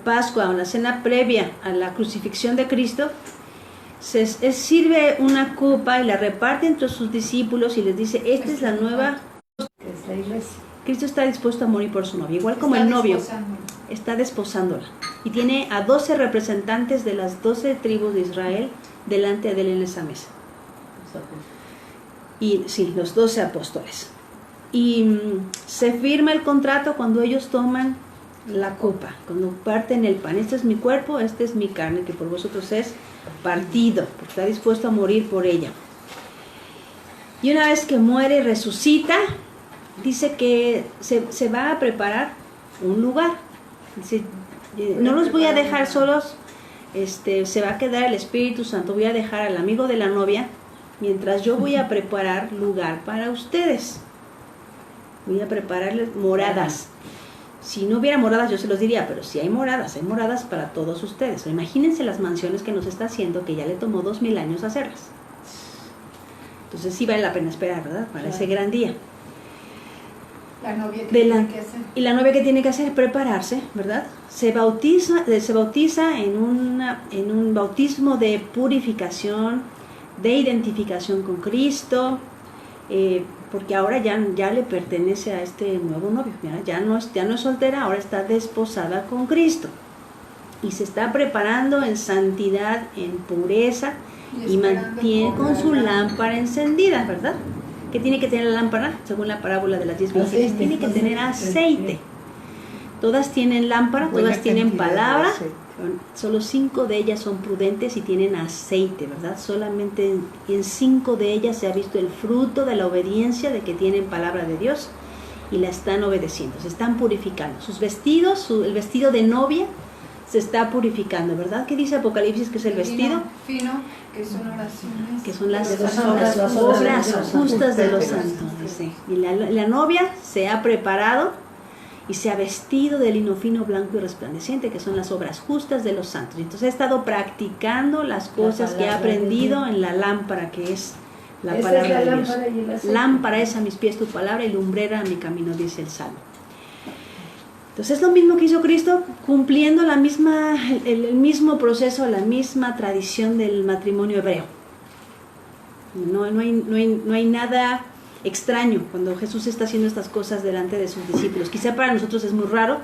Pascua, o la cena previa a la crucifixión de Cristo, se sirve una copa y la reparte entre sus discípulos y les dice, esta es la nueva. Es la iglesia. Cristo está dispuesto a morir por su novia, igual como el novio está desposándola. Y tiene a 12 representantes de las 12 tribus de Israel delante de él en esa mesa. Y sí, los 12 apóstoles. Y se firma el contrato cuando ellos toman la copa, cuando parten el pan. Este es mi cuerpo, esta es mi carne, que por vosotros es partido, porque está dispuesto a morir por ella. Y una vez que muere y resucita, dice que se va a preparar un lugar. Dice, no los voy a dejar solos, se va a quedar el Espíritu Santo, voy a dejar al amigo de la novia, mientras yo voy a preparar lugar para ustedes. Voy a prepararles moradas. Si no hubiera moradas yo se los diría, pero si hay moradas para todos ustedes. O imagínense las mansiones que nos está haciendo, que ya le tomó 2000 años hacerlas. Entonces sí vale la pena esperar, ¿verdad? Para ese gran día. La novia que tiene que hacer. Y la novia que tiene que hacer es prepararse, ¿verdad? Se bautiza en un bautismo de purificación, de identificación con Cristo, porque ahora ya le pertenece a este nuevo novio, ¿verdad? Ya no es soltera, ahora está desposada con Cristo. Y se está preparando en santidad, en pureza, y mantiene con su lámpara encendida, ¿verdad? ¿Qué tiene que tener la lámpara? Según la parábola de las 10 vírgenes, tiene que tener aceite. Todas tienen lámpara, todas tienen palabra. Solo 5 de ellas son prudentes y tienen aceite, ¿verdad? Solamente en 5 de ellas se ha visto el fruto de la obediencia, de que tienen palabra de Dios y la están obedeciendo, se están purificando. Sus vestidos, el vestido de novia se está purificando, ¿verdad? ¿Qué dice Apocalipsis que es el vestido? Fino, que son oraciones. Que son las las obras justas de los santos, dice. Y la novia se ha preparado y se ha vestido de lino fino, blanco y resplandeciente, que son las obras justas de los santos. Entonces ha estado practicando las cosas que ha aprendido en la lámpara, que es la palabra de Dios. Lámpara es a mis pies tu palabra y lumbrera a mi camino, dice el Salmo. Entonces es lo mismo que hizo Cristo, cumpliendo el mismo proceso, la misma tradición del matrimonio hebreo. No hay nada extraño cuando Jesús está haciendo estas cosas delante de sus discípulos. Quizá para nosotros es muy raro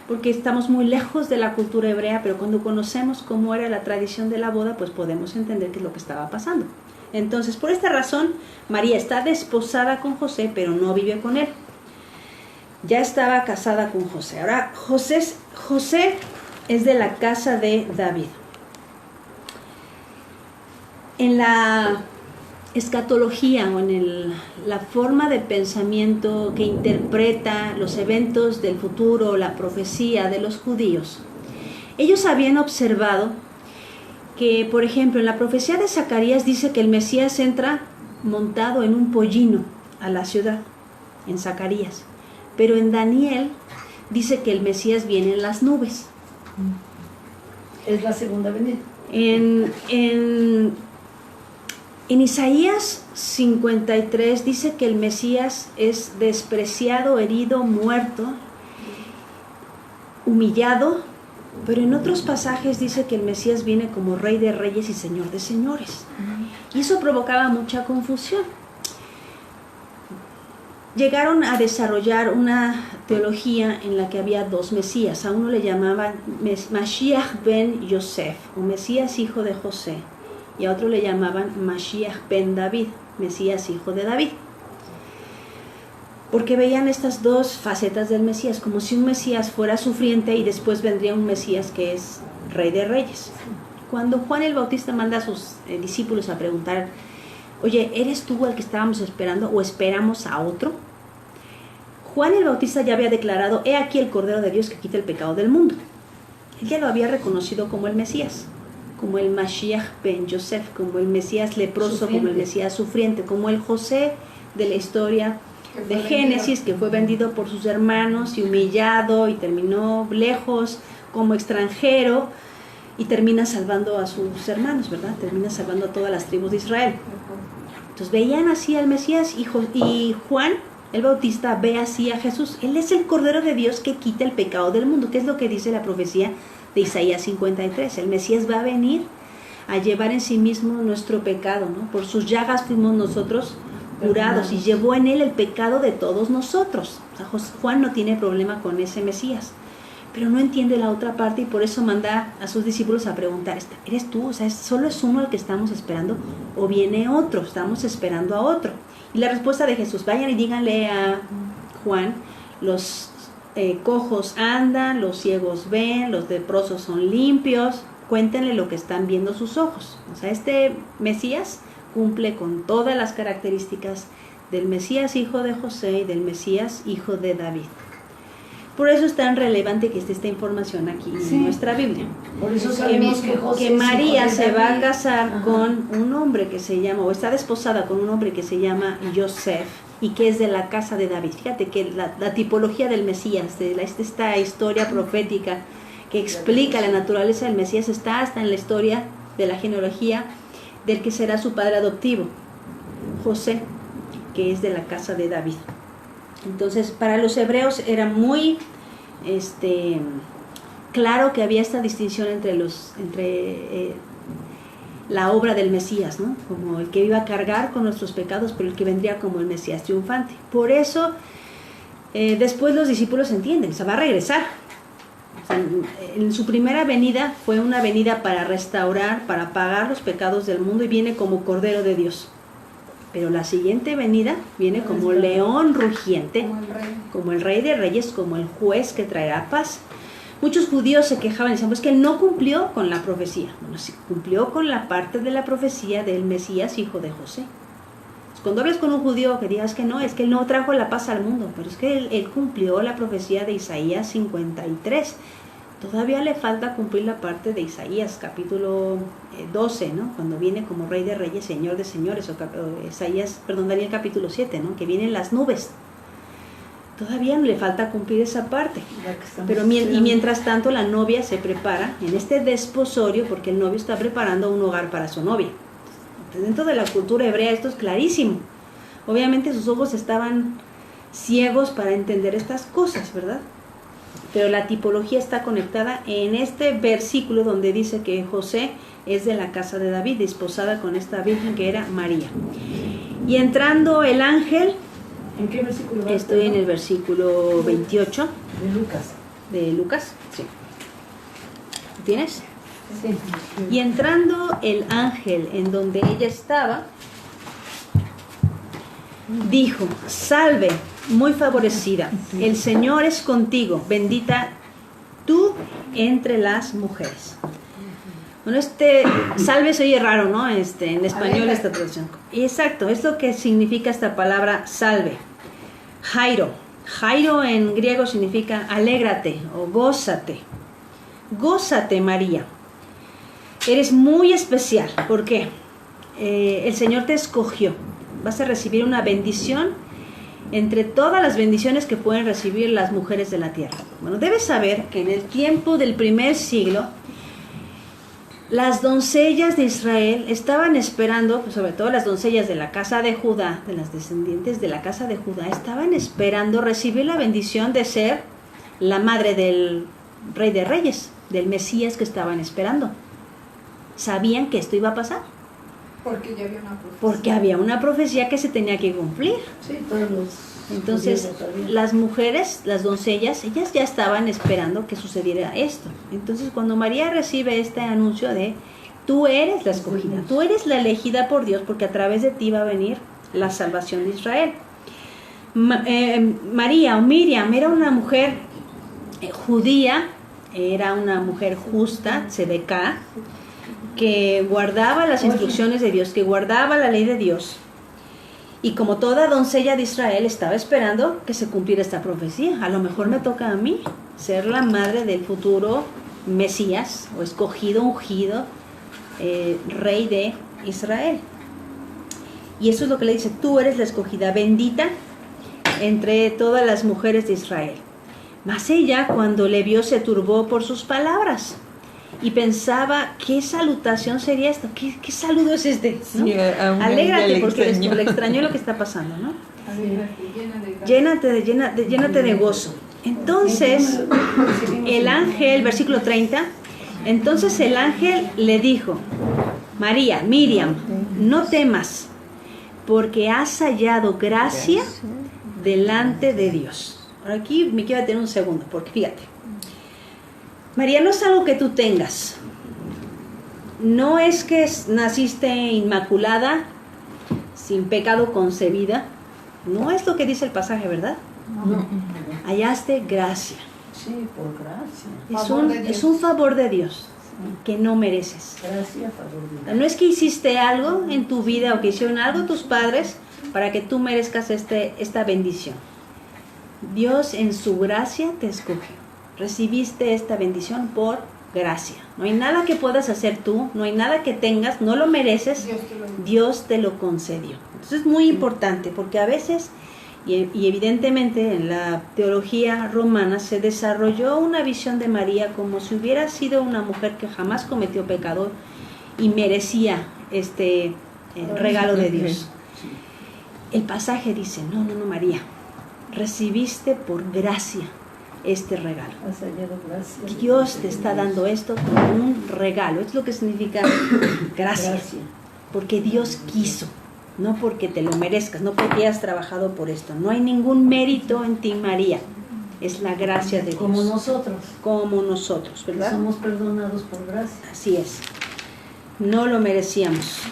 porque estamos muy lejos de la cultura hebrea, pero cuando conocemos cómo era la tradición de la boda, pues podemos entender qué es lo que estaba pasando. Entonces, por esta razón, María está desposada con José, pero no vive con él. Ya estaba casada con José. Ahora, José es de la casa de David. En la escatología o en la forma de pensamiento que interpreta los eventos del futuro, la profecía de los judíos, ellos habían observado que, por ejemplo, en la profecía de Zacarías dice que el Mesías entra montado en un pollino a la ciudad, en Zacarías, pero en Daniel dice que el Mesías viene en las nubes. Es la segunda venida. En Isaías 53 dice que el Mesías es despreciado, herido, muerto, humillado, pero en otros pasajes dice que el Mesías viene como Rey de Reyes y Señor de Señores. Y eso provocaba mucha confusión. Llegaron a desarrollar una teología en la que había 2 Mesías. A uno le llamaban Mashiach ben Yosef, o Mesías hijo de José. Y a otro le llamaban Mashiach ben David, Mesías hijo de David. Porque veían estas 2 facetas del Mesías, como si un Mesías fuera sufriente y después vendría un Mesías que es Rey de Reyes. Cuando Juan el Bautista manda a sus discípulos a preguntar, oye, ¿eres tú el que estábamos esperando o esperamos a otro? Juan el Bautista ya había declarado, he aquí el Cordero de Dios que quita el pecado del mundo. Él ya lo había reconocido como el Mesías, como el Mashiach ben Yosef, como el Mesías leproso, sufriente, como el Mesías sufriente, como el José de la historia de Génesis, que fue vendido por sus hermanos y humillado y terminó lejos como extranjero y termina salvando a sus hermanos, ¿verdad? Termina salvando a todas las tribus de Israel. Entonces veían así al Mesías y Juan el Bautista ve así a Jesús. Él es el Cordero de Dios que quita el pecado del mundo, que es lo que dice la profecía de Isaías 53. El Mesías va a venir a llevar en sí mismo nuestro pecado, ¿no? Por sus llagas fuimos nosotros curados y llevó en él el pecado de todos nosotros. O sea, Juan no tiene problema con ese Mesías. pero no entiende la otra parte y por eso manda a sus discípulos a preguntar, ¿eres tú? O sea, ¿solo es uno el que estamos esperando o viene otro? Estamos esperando a otro. Y la respuesta de Jesús, vayan y díganle a Juan, los cojos andan, los ciegos ven, los leprosos son limpios, cuéntenle lo que están viendo sus ojos. O sea, este Mesías cumple con todas las características del Mesías hijo de José y del Mesías hijo de David. Por eso es tan relevante que esté esta información aquí en nuestra Biblia. Por eso sabemos que María se va a David. casar Ajá. con un hombre que se llama, o está desposada con un hombre que se llama Yosef, y que es de la casa de David. Fíjate que la tipología del Mesías, de esta historia profética que explica la naturaleza del Mesías, está hasta en la historia de la genealogía del que será su padre adoptivo, José, que es de la casa de David. Entonces, para los hebreos era muy claro que había esta distinción entre la obra del Mesías, ¿no? Como el que iba a cargar con nuestros pecados, pero el que vendría como el Mesías triunfante. Por eso, después los discípulos entienden, va a regresar. O sea, en su primera venida fue una venida para restaurar, para pagar los pecados del mundo y viene como Cordero de Dios. Pero la siguiente venida viene como león rugiente, como el Rey de Reyes, como el juez que traerá paz. Muchos judíos se quejaban y decían, pues que él no cumplió con la profecía. Bueno, sí cumplió con la parte de la profecía del Mesías, hijo de José. Cuando hablas con un judío que digas que no, es que él no trajo la paz al mundo, pero es que él cumplió la profecía de Isaías 53. Todavía le falta cumplir la parte de Isaías, capítulo 12, ¿no? Cuando viene como Rey de Reyes, Señor de Señores, Daniel capítulo 7, ¿no? Que vienen las nubes. Todavía le falta cumplir esa parte. Pero mientras tanto la novia se prepara en este desposorio porque el novio está preparando un hogar para su novia. Entonces, dentro de la cultura hebrea esto es clarísimo. Obviamente sus ojos estaban ciegos para entender estas cosas, ¿verdad? Pero la tipología está conectada en este versículo donde dice que José es de la casa de David, desposada con esta virgen que era María. Y entrando el ángel, ¿En qué versículo vas? estoy en el versículo 28 De Lucas. de Lucas. Sí. ¿Tienes? Sí. Y entrando el ángel en donde ella estaba, dijo, salve, muy favorecida, el Señor es contigo, bendita tú entre las mujeres. Bueno, salve se oye raro, ¿no? En español esta traducción. Y exacto, es lo que significa esta palabra salve. Jairo. Jairo en griego significa alégrate o gózate. Gózate, María. Eres muy especial. ¿Por qué? El Señor te escogió. Vas a recibir una bendición entre todas las bendiciones que pueden recibir las mujeres de la tierra. Bueno, debes saber que en el tiempo del primer siglo, las doncellas de Israel estaban esperando, pues sobre todo las doncellas de la casa de Judá, de las descendientes de la casa de Judá, estaban esperando recibir la bendición de ser la madre del Rey de Reyes, del Mesías que estaban esperando. ¿Sabían que esto iba a pasar? Porque ya había una profecía. Porque había una profecía que se tenía que cumplir. Sí, todos los Entonces, judíos lo sabían. las mujeres, las doncellas, ellas ya estaban esperando que sucediera esto. Entonces, cuando María recibe este anuncio de, tú eres la escogida, tú eres la elegida por Dios, porque a través de ti va a venir la salvación de Israel. María o Miriam era una mujer judía, era una mujer justa, tzedeká, que guardaba las instrucciones de Dios, que guardaba la ley de Dios. Y como toda doncella de Israel estaba esperando que se cumpliera esta profecía. A lo mejor me toca a mí ser la madre del futuro Mesías o escogido, ungido, rey de Israel. Y eso es lo que le dice, tú eres la escogida, bendita entre todas las mujeres de Israel. Mas ella, cuando le vio, se turbó por sus palabras y pensaba, ¿qué salutación sería esto? ¿Qué saludo es este? ¿No? Sí, aún Alégrate le porque extrañó. le extrañó lo que está pasando, ¿no? Llena de gracia. Llénate de gozo. Entonces, el ángel, versículo 30, entonces el ángel le dijo, María, Miriam, no temas, porque has hallado gracia delante de Dios. Ahora aquí me quiero detener un segundo, porque fíjate, María no es algo que tú tengas. No es que naciste inmaculada, sin pecado concebida. No es lo que dice el pasaje, ¿verdad? No. Hallaste gracia. Sí, por gracia. Es un favor de Dios que no mereces. Gracia, favor de Dios. No es que hiciste algo en tu vida o que hicieron algo tus padres para que tú merezcas esta bendición. Dios en su gracia te escoge. Recibiste esta bendición por gracia. No hay nada que puedas hacer tú, no hay nada que tengas, no lo mereces, Dios te lo concedió. Entonces es muy importante porque a veces, y evidentemente en la teología romana se desarrolló una visión de María como si hubiera sido una mujer que jamás cometió pecado y merecía este regalo de Dios. El pasaje dice, no, María, recibiste por gracia este regalo. Has hallado gracia. Dios te está dando esto como un regalo. Es lo que significa gracia. Porque Dios quiso, no porque te lo merezcas, no porque hayas trabajado por esto. No hay ningún mérito en ti, María. Es la gracia de Dios. Como nosotros. Como nosotros, ¿verdad? Somos perdonados por gracia. Así es. No lo merecíamos.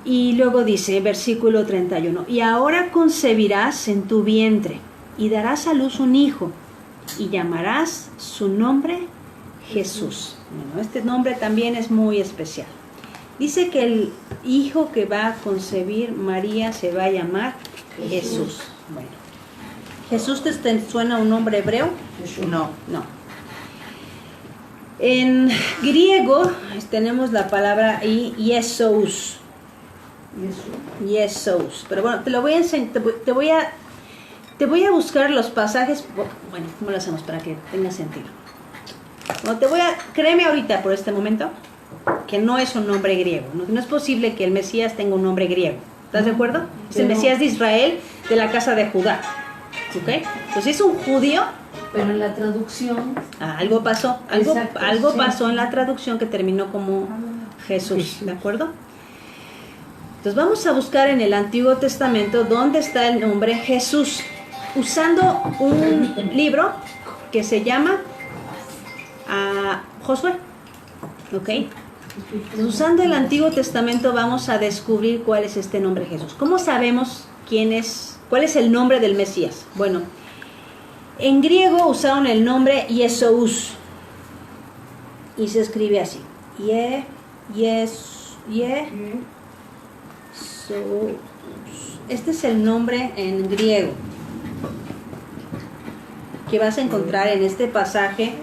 Y luego dice, versículo 31, y ahora concebirás en tu vientre y darás a luz un hijo y llamarás su nombre Jesús. Bueno, este nombre también es muy especial. Dice que el hijo que va a concebir María se va a llamar Jesús. Bueno, ¿Jesús te suena un nombre hebreo? No. En griego tenemos la palabra ahí, Jesús. Jesús. Pero bueno, te lo voy a enseñar, te voy a buscar los pasajes. Bueno, ¿cómo lo hacemos para que tenga sentido? Bueno, créeme ahorita por este momento que no es un nombre griego. No es posible que el Mesías tenga un nombre griego. ¿Estás de acuerdo? Es el Mesías de Israel, de la casa de Judá. ¿Ok? Pues es un judío. Pero en la traducción... Algo pasó. Exacto, Algo sí. pasó en la traducción que terminó como Jesús. ¿De acuerdo? Entonces vamos a buscar en el Antiguo Testamento dónde está el nombre Jesús, usando un libro que se llama Josué. ¿Ok? Entonces, usando el Antiguo Testamento vamos a descubrir cuál es este nombre Jesús. ¿Cómo sabemos cuál es el nombre del Mesías? Bueno, en griego usaron el nombre Jesús y se escribe así. Este es el nombre en griego que vas a encontrar en este pasaje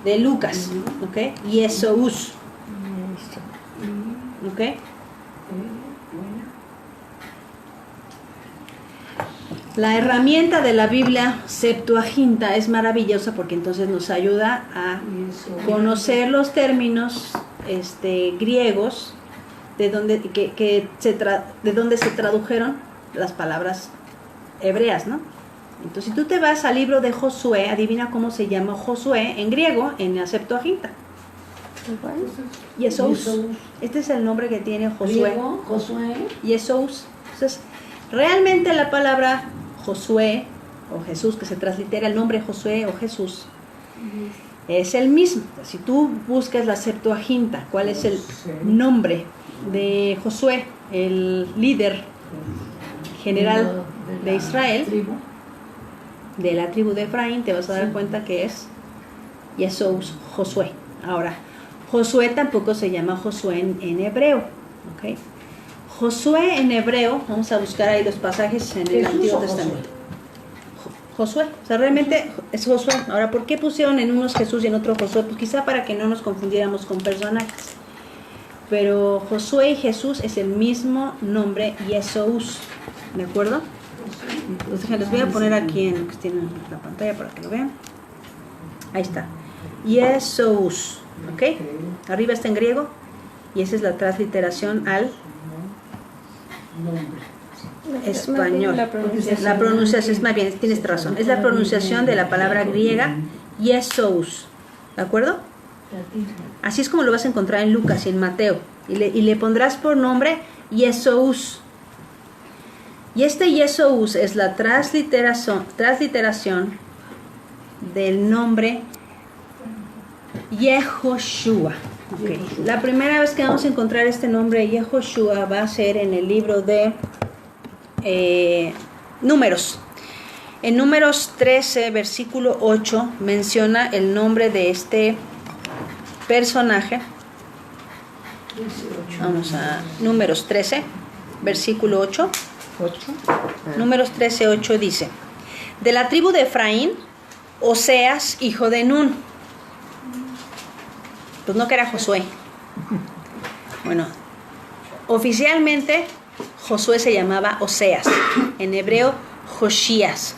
de Lucas, ¿ok? Jesús, ¿ok? La herramienta de la Biblia Septuaginta es maravillosa porque entonces nos ayuda a conocer los términos griegos de donde se tradujeron las palabras hebreas, ¿no? Entonces, si tú te vas al libro de Josué, adivina cómo se llama Josué en griego, en la Septuaginta. Jesús. Este es el nombre que tiene Josué. Josué. Jesús. Entonces, realmente la palabra Josué o Jesús, que se translitera el nombre Josué o Jesús, es el mismo. Si tú buscas la Septuaginta, ¿cuál es el nombre de Josué, el líder general de Israel, de la tribu de Efraín? Te vas a dar cuenta que es Jesús, Josué. Ahora, Josué tampoco se llama Josué en hebreo, ¿ok? Josué en hebreo, vamos a buscar ahí los pasajes en el Antiguo Testamento. Josué, o sea, realmente es Josué. Ahora, ¿por qué pusieron en unos Jesús y en otro Josué? Pues quizá para que no nos confundiéramos con personajes. Pero Josué y Jesús es el mismo nombre, Jesús, ¿de acuerdo? Entonces les voy a poner aquí en la pantalla para que lo vean. Ahí está, Jesús, ¿ok? Arriba está en griego y esa es la transliteración al español. La pronunciación es más bien, tienes razón, es la pronunciación de la palabra griega Jesús, ¿de acuerdo? Así es como lo vas a encontrar en Lucas y en Mateo. Y le pondrás por nombre Jesús. Y este Jesús es la transliteración del nombre Yehoshua. Okay. La primera vez que vamos a encontrar este nombre Yehoshua va a ser en el libro de Números. En Números 13, versículo 8, menciona el nombre de este personaje. Vamos a Números 13, versículo 8. 8. Números 13, 8 dice: de la tribu de Efraín, Oseas, hijo de Nun. Pues no, que era Josué. Bueno, oficialmente Josué se llamaba Oseas, en hebreo Josías.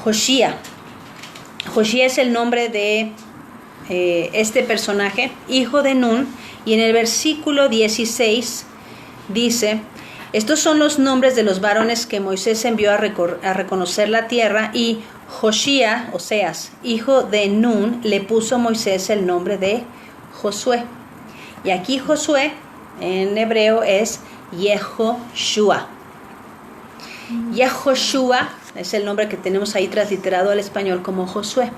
Joshía es el nombre de este personaje, hijo de Nun, y en el versículo 16 dice: estos son los nombres de los varones que Moisés envió a reconocer la tierra, y Joshía, Oseas, hijo de Nun, le puso Moisés el nombre de Josué. Y aquí Josué en hebreo es Yehoshua. Yehoshua es el nombre que tenemos ahí transliterado al español como Josué.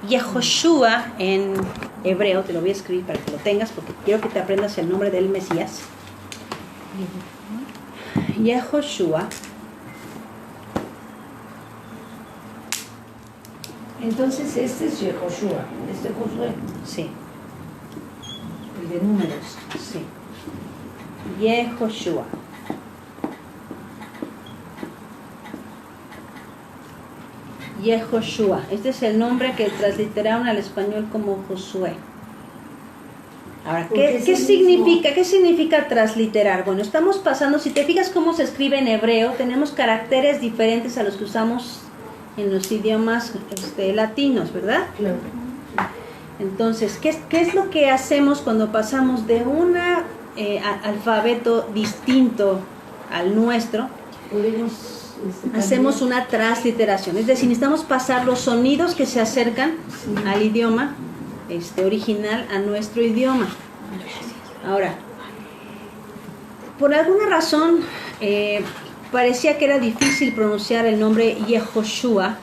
Yehoshua en hebreo, te lo voy a escribir para que lo tengas, porque quiero que te aprendas el nombre del Mesías. Yehoshua. Entonces este es Yehoshua, este Josué, Sí, el de Números. sí. Yehoshua. Yehoshua. Este es el nombre que transliteraron al español como Josué. Ahora, ¿qué significa transliterar? Bueno, estamos pasando, si te fijas cómo se escribe en hebreo, tenemos caracteres diferentes a los que usamos en los idiomas latinos, ¿verdad? Claro. Entonces, ¿qué es lo que hacemos cuando pasamos de un alfabeto distinto al nuestro? Podemos Hacemos una transliteración, es decir, necesitamos pasar los sonidos que se acercan al idioma original, a nuestro idioma. Ahora, por alguna razón parecía que era difícil pronunciar el nombre Yehoshua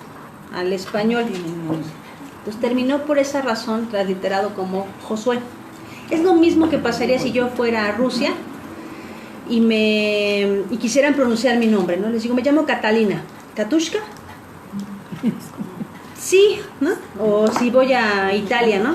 al español, entonces terminó por esa razón transliterado como Josué. Es lo mismo que pasaría si yo fuera a Rusia y quisieran pronunciar mi nombre, ¿no? Les digo, me llamo Catalina. ¿Katushka? Sí, ¿no? O si voy a Italia, ¿no?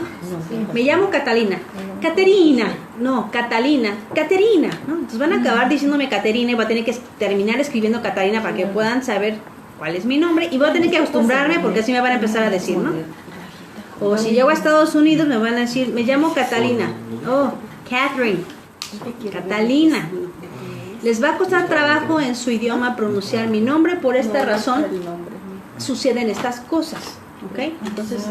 Me llamo Catalina. Caterina. No, Catalina. Caterina, ¿no? Entonces van a acabar diciéndome Caterina y voy a tener que terminar escribiendo Catalina para que puedan saber cuál es mi nombre, y voy a tener que acostumbrarme porque así me van a empezar a decir, ¿no? O si llego a Estados Unidos me van a decir, me llamo Catalina. Oh, Catherine. Catalina. Les va a costar trabajo en su idioma pronunciar mi nombre, por esta razón suceden estas cosas, ¿ok? Entonces,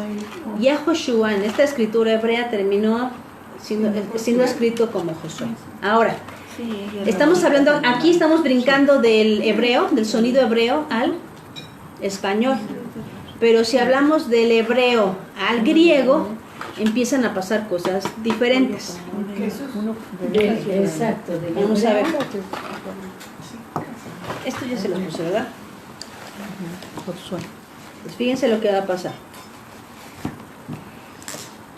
Yehoshua en esta escritura hebrea terminó siendo escrito como Josué. Ahora, estamos hablando, aquí estamos brincando del hebreo, del sonido hebreo al español, pero si hablamos del hebreo al griego, empiezan a pasar cosas diferentes. Exacto. Vamos a ver. Esto ya se lo puse, ¿verdad? Pues fíjense lo que va a pasar.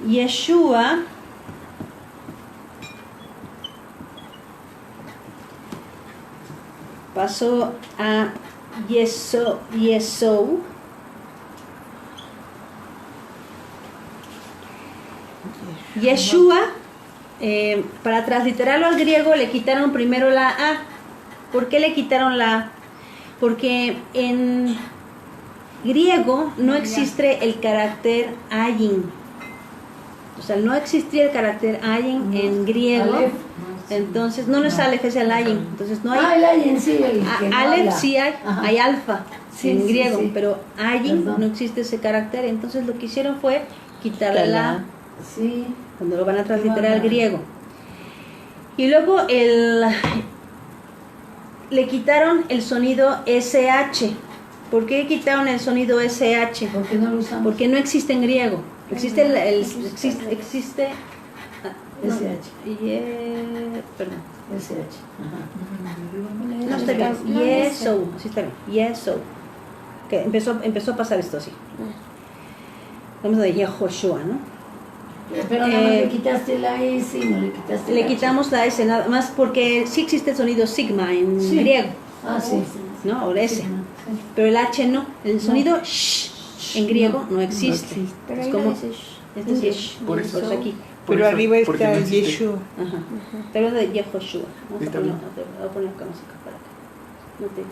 Yeshua pasó a Yesou. Yeshua, para transliterarlo al griego le quitaron primero la A. ¿Por qué le quitaron la A? Porque en griego no existe el carácter ayin. O sea, no existía el carácter ayin en griego. Aleph. Entonces, no es Aleph, es el ayin. Entonces, no hay. El ayin, sí. El que no Aleph habla. sí Ajá. hay alfa Sí, en sí, griego, sí. pero ayin Perdón. no existe ese carácter. Entonces, lo que hicieron fue quitarle la A Sí. cuando lo van a transliterar al griego. Y luego le quitaron el sonido SH. ¿Por qué quitaron el sonido SH? ¿Por qué no lo usamos? Porque no existe en griego. Existe existe SH. perdón. SH. Ajá. No está bien. Yeso. Sí está bien. Yeso. Que empezó a pasar esto así. Vamos a de Yehoshua, ¿no? Pero nada más le quitaste la S y no le quitaste Le la quitamos la S nada más porque sí existe el sonido sigma en Sí. griego, H. Ah, sí. ¿no? O la S. Sí. Pero el H no. El sonido sh en griego no existe. Pero Es ahí como no dice este es yesh, Por eso. aquí. Por Pero eso, arriba porque está no existe. Yeshua. Ajá. Te hablo de Yehoshua. Vamos a Está poner, bien. voy a poner acá música para acá. No te...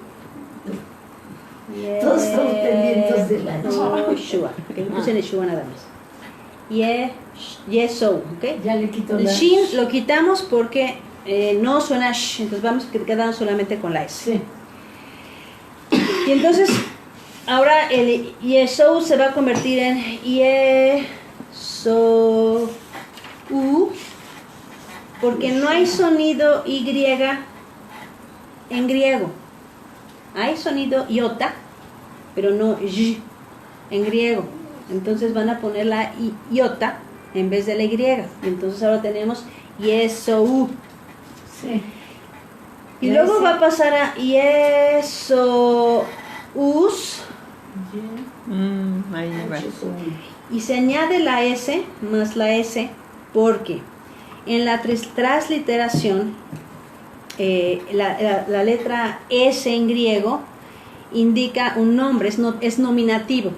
Todos estamos pendientes de la Yehoshua. Que le puse en Yeshua nada más. Yesou, ¿ok? Ya le quito El la shin lo quitamos porque no suena sh, entonces vamos quedando solamente con la S. Sí. Y entonces, ahora el Yesou se va a convertir en Yesou, porque no hay sonido Y en griego. Hay sonido iota, pero no y en griego. Entonces van a poner la iota en vez de la Y. Entonces ahora tenemos Yesou. Sí. Y Ya luego sé. va a pasar a Yesous. Ahí va. Y se añade la S más la S porque en la transliteración la letra S en griego indica un nombre, es nominativo.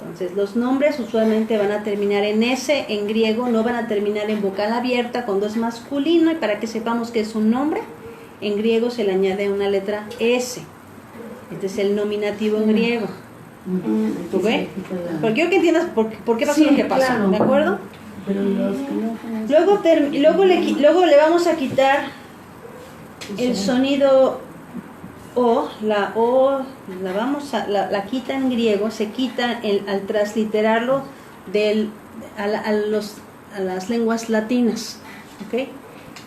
Entonces los nombres usualmente van a terminar en S en griego, no van a terminar en vocal abierta cuando es masculino, y para que sepamos que es un nombre, en griego se le añade una letra S. Este es el nominativo en griego. ¿Ok? Porque quiero que entiendas por qué pasó Sí, lo que pasó, claro. ¿de acuerdo? Pero los que no conocen- Luego le vamos a quitar el sonido O, la O la quita en griego, se quita al transliterarlo a las lenguas latinas, ¿ok?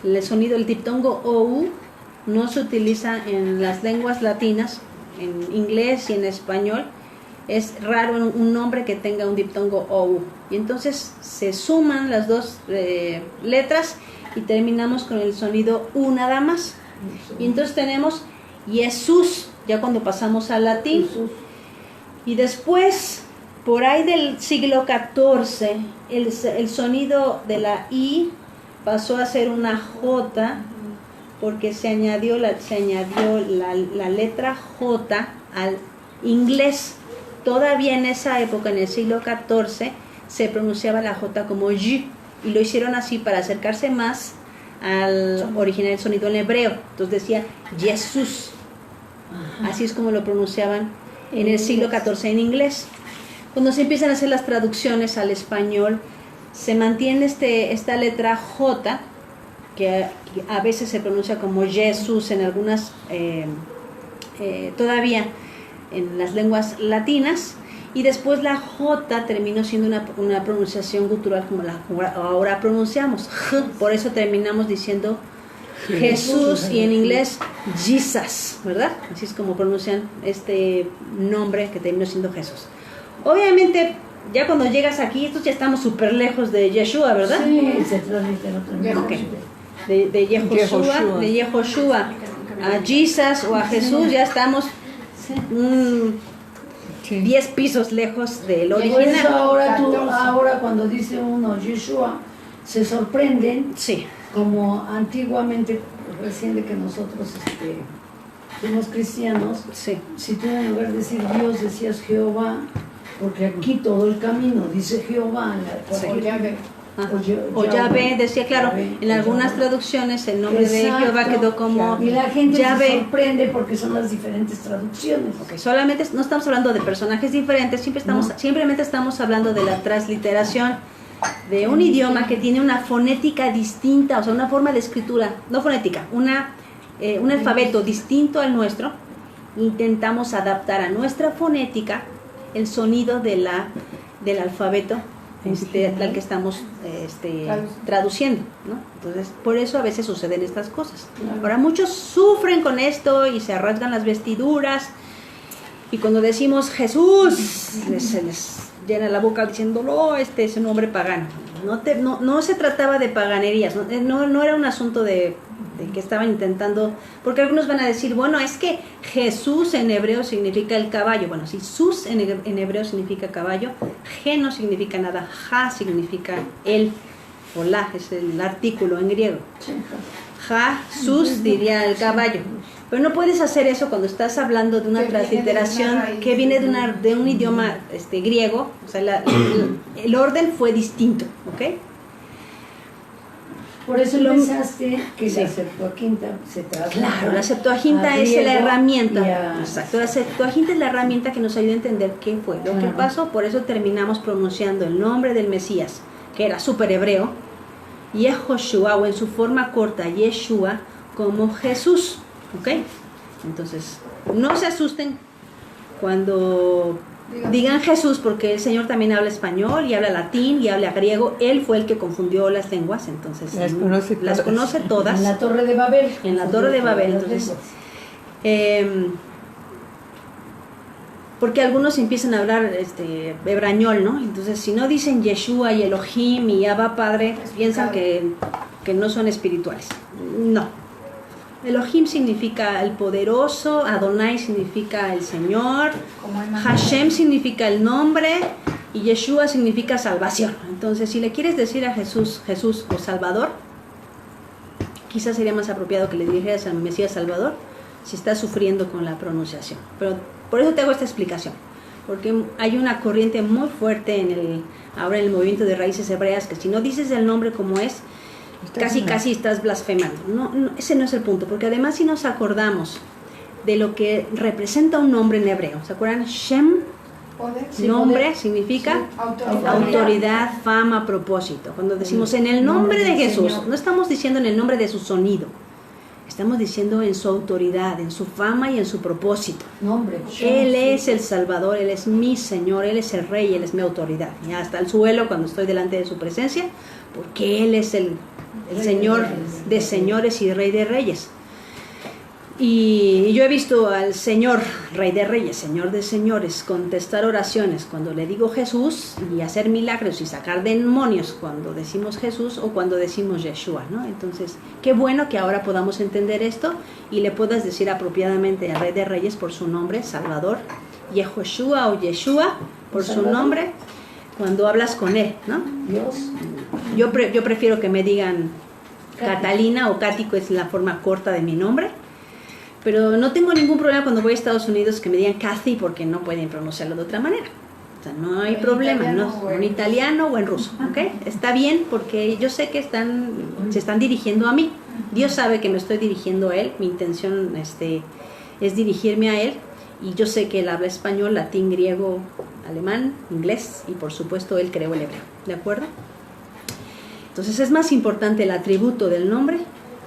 El sonido, el diptongo OU no se utiliza en las lenguas latinas, en inglés y en español. Es raro un nombre que tenga un diptongo OU. Y entonces se suman las dos letras y terminamos con el sonido U nada más. Y entonces tenemos Jesús, ya cuando pasamos al latín. Y después, por ahí del siglo XIV, el sonido de la I pasó a ser una J, porque se añadió la letra J al inglés. Todavía en esa época, en el siglo XIV, se pronunciaba la J como Y, y lo hicieron así para acercarse más al original sonido en hebreo. Entonces decía Jesús. Así es como lo pronunciaban en el siglo XIV en inglés. Cuando se empiezan a hacer las traducciones al español, se mantiene esta letra J, que a veces se pronuncia como Jesús en algunas, todavía en las lenguas latinas, y después la J terminó siendo una pronunciación gutural como la ahora pronunciamos. Por eso terminamos diciendo Jesús, y en inglés Jesus, ¿verdad? Así es como pronuncian este nombre que terminó siendo Jesús. Obviamente, ya cuando llegas aquí, estos ya estamos súper lejos de Yeshua, ¿verdad? Sí, se translitera otra Ok. De Yehoshua a Jesus o a Jesús, ya estamos 10 pisos lejos del Por eso original. ahora cuando dice uno Yeshua, se sorprenden, Sí, como antiguamente, recién de que nosotros fuimos cristianos, sí. si tú en lugar de decir Dios decías Jehová, porque aquí todo el camino dice Jehová, Sí. O ya ve. Ajá. O O Yahvé, decía, claro, Yahvé, en algunas Yahvé. traducciones el nombre de Exacto. Jehová quedó como Y la gente se Yahvé. sorprende porque son las diferentes traducciones. Ok, solamente no estamos hablando de personajes diferentes, simplemente estamos hablando de la transliteración de un idioma que tiene una fonética distinta, o sea, una forma de escritura, no fonética, un alfabeto distinto al nuestro. Intentamos adaptar a nuestra fonética el sonido del alfabeto al que estamos traduciendo, ¿no? Entonces, por eso a veces suceden estas cosas. Ahora, muchos sufren con esto y se rasgan las vestiduras, y cuando decimos Jesús, se les llena la boca diciendo, no, este es un nombre pagano. No se trataba de paganerías, no era un asunto de que estaban intentando, porque algunos van a decir, bueno, es que Jesús en hebreo significa el caballo. Bueno, si sus en hebreo significa caballo, Ge no significa nada, ja significa el o la, es el artículo en griego. Ja, sus diría el caballo. Pero no puedes hacer eso cuando estás hablando de una Que viene de transliteración una raíz. que viene de un idioma griego. O sea, el orden fue distinto, ¿ok? Por eso Lo- pensaste que Sí. la Septuaginta se traslada. Claro, la Septuaginta a es la griego herramienta. y a- Exacto, la Septuaginta es la herramienta que nos ayuda a entender qué fue lo que Claro. pasó. Por eso terminamos pronunciando el nombre del Mesías, que era súper hebreo, Yehoshua, o en su forma corta, Yeshua, como Jesús. ¿Ok? Entonces, no se asusten cuando digan Jesús, porque el Señor también habla español y habla latín y habla griego. Él fue el que confundió las lenguas, entonces Las conoce todas. todas. En la Torre de Babel. En la Torre de Babel, Las entonces, lenguas. Porque algunos empiezan a hablar hebrañol, ¿no? Entonces, si no dicen Yeshua y Elohim y Abba Padre, piensan que no son espirituales. No. Elohim significa el poderoso, Adonai significa el Señor, Como Emmanuel. Hashem significa el nombre y Yeshua significa salvación. Entonces, si le quieres decir a Jesús, Jesús o Salvador, quizás sería más apropiado que le dijeras al Mesías Salvador si estás sufriendo con la pronunciación. Pero por eso te hago esta explicación, porque hay una corriente muy fuerte ahora en el movimiento de raíces hebreas, que si no dices el nombre como es, casi estás blasfemando. No, ese no es el punto, porque además si nos acordamos de lo que representa un nombre en hebreo, ¿se acuerdan? Shem, Poder. nombre, poder. significa Sí, autoridad. autoridad, fama, propósito. Cuando decimos en el nombre de Jesús, no estamos diciendo en el nombre de su sonido, estamos diciendo en su autoridad, en su fama y en su propósito. Nombre. Él es el Salvador, Él es mi Señor, Él es el Rey, Él es mi autoridad. Y hasta el suelo cuando estoy delante de su presencia, porque Él es el Señor de señores y Rey de reyes. Y yo he visto al Señor, Rey de reyes, Señor de señores, contestar oraciones cuando le digo Jesús y hacer milagros y sacar demonios cuando decimos Jesús o cuando decimos Yeshua, ¿no? Entonces, qué bueno que ahora podamos entender esto y le puedas decir apropiadamente al Rey de reyes por su nombre, Salvador, Yehoshua o Yeshua por su Salvador. nombre cuando hablas con Él, ¿no? Dios. Yo prefiero que me digan Catalina o Cático, es la forma corta de mi nombre. Pero no tengo ningún problema cuando voy a Estados Unidos que me digan Kathy porque no pueden pronunciarlo de otra manera. O sea, no hay En problema, italiano ¿no? o En en italiano o en ruso, ¿ok? Está bien porque yo sé que se están dirigiendo a mí. Dios sabe que me estoy dirigiendo a Él. Mi intención es dirigirme a Él. Y yo sé que Él habla español, latín, griego, alemán, inglés y por supuesto Él creó el hebreo. ¿De acuerdo? Entonces es más importante el atributo del nombre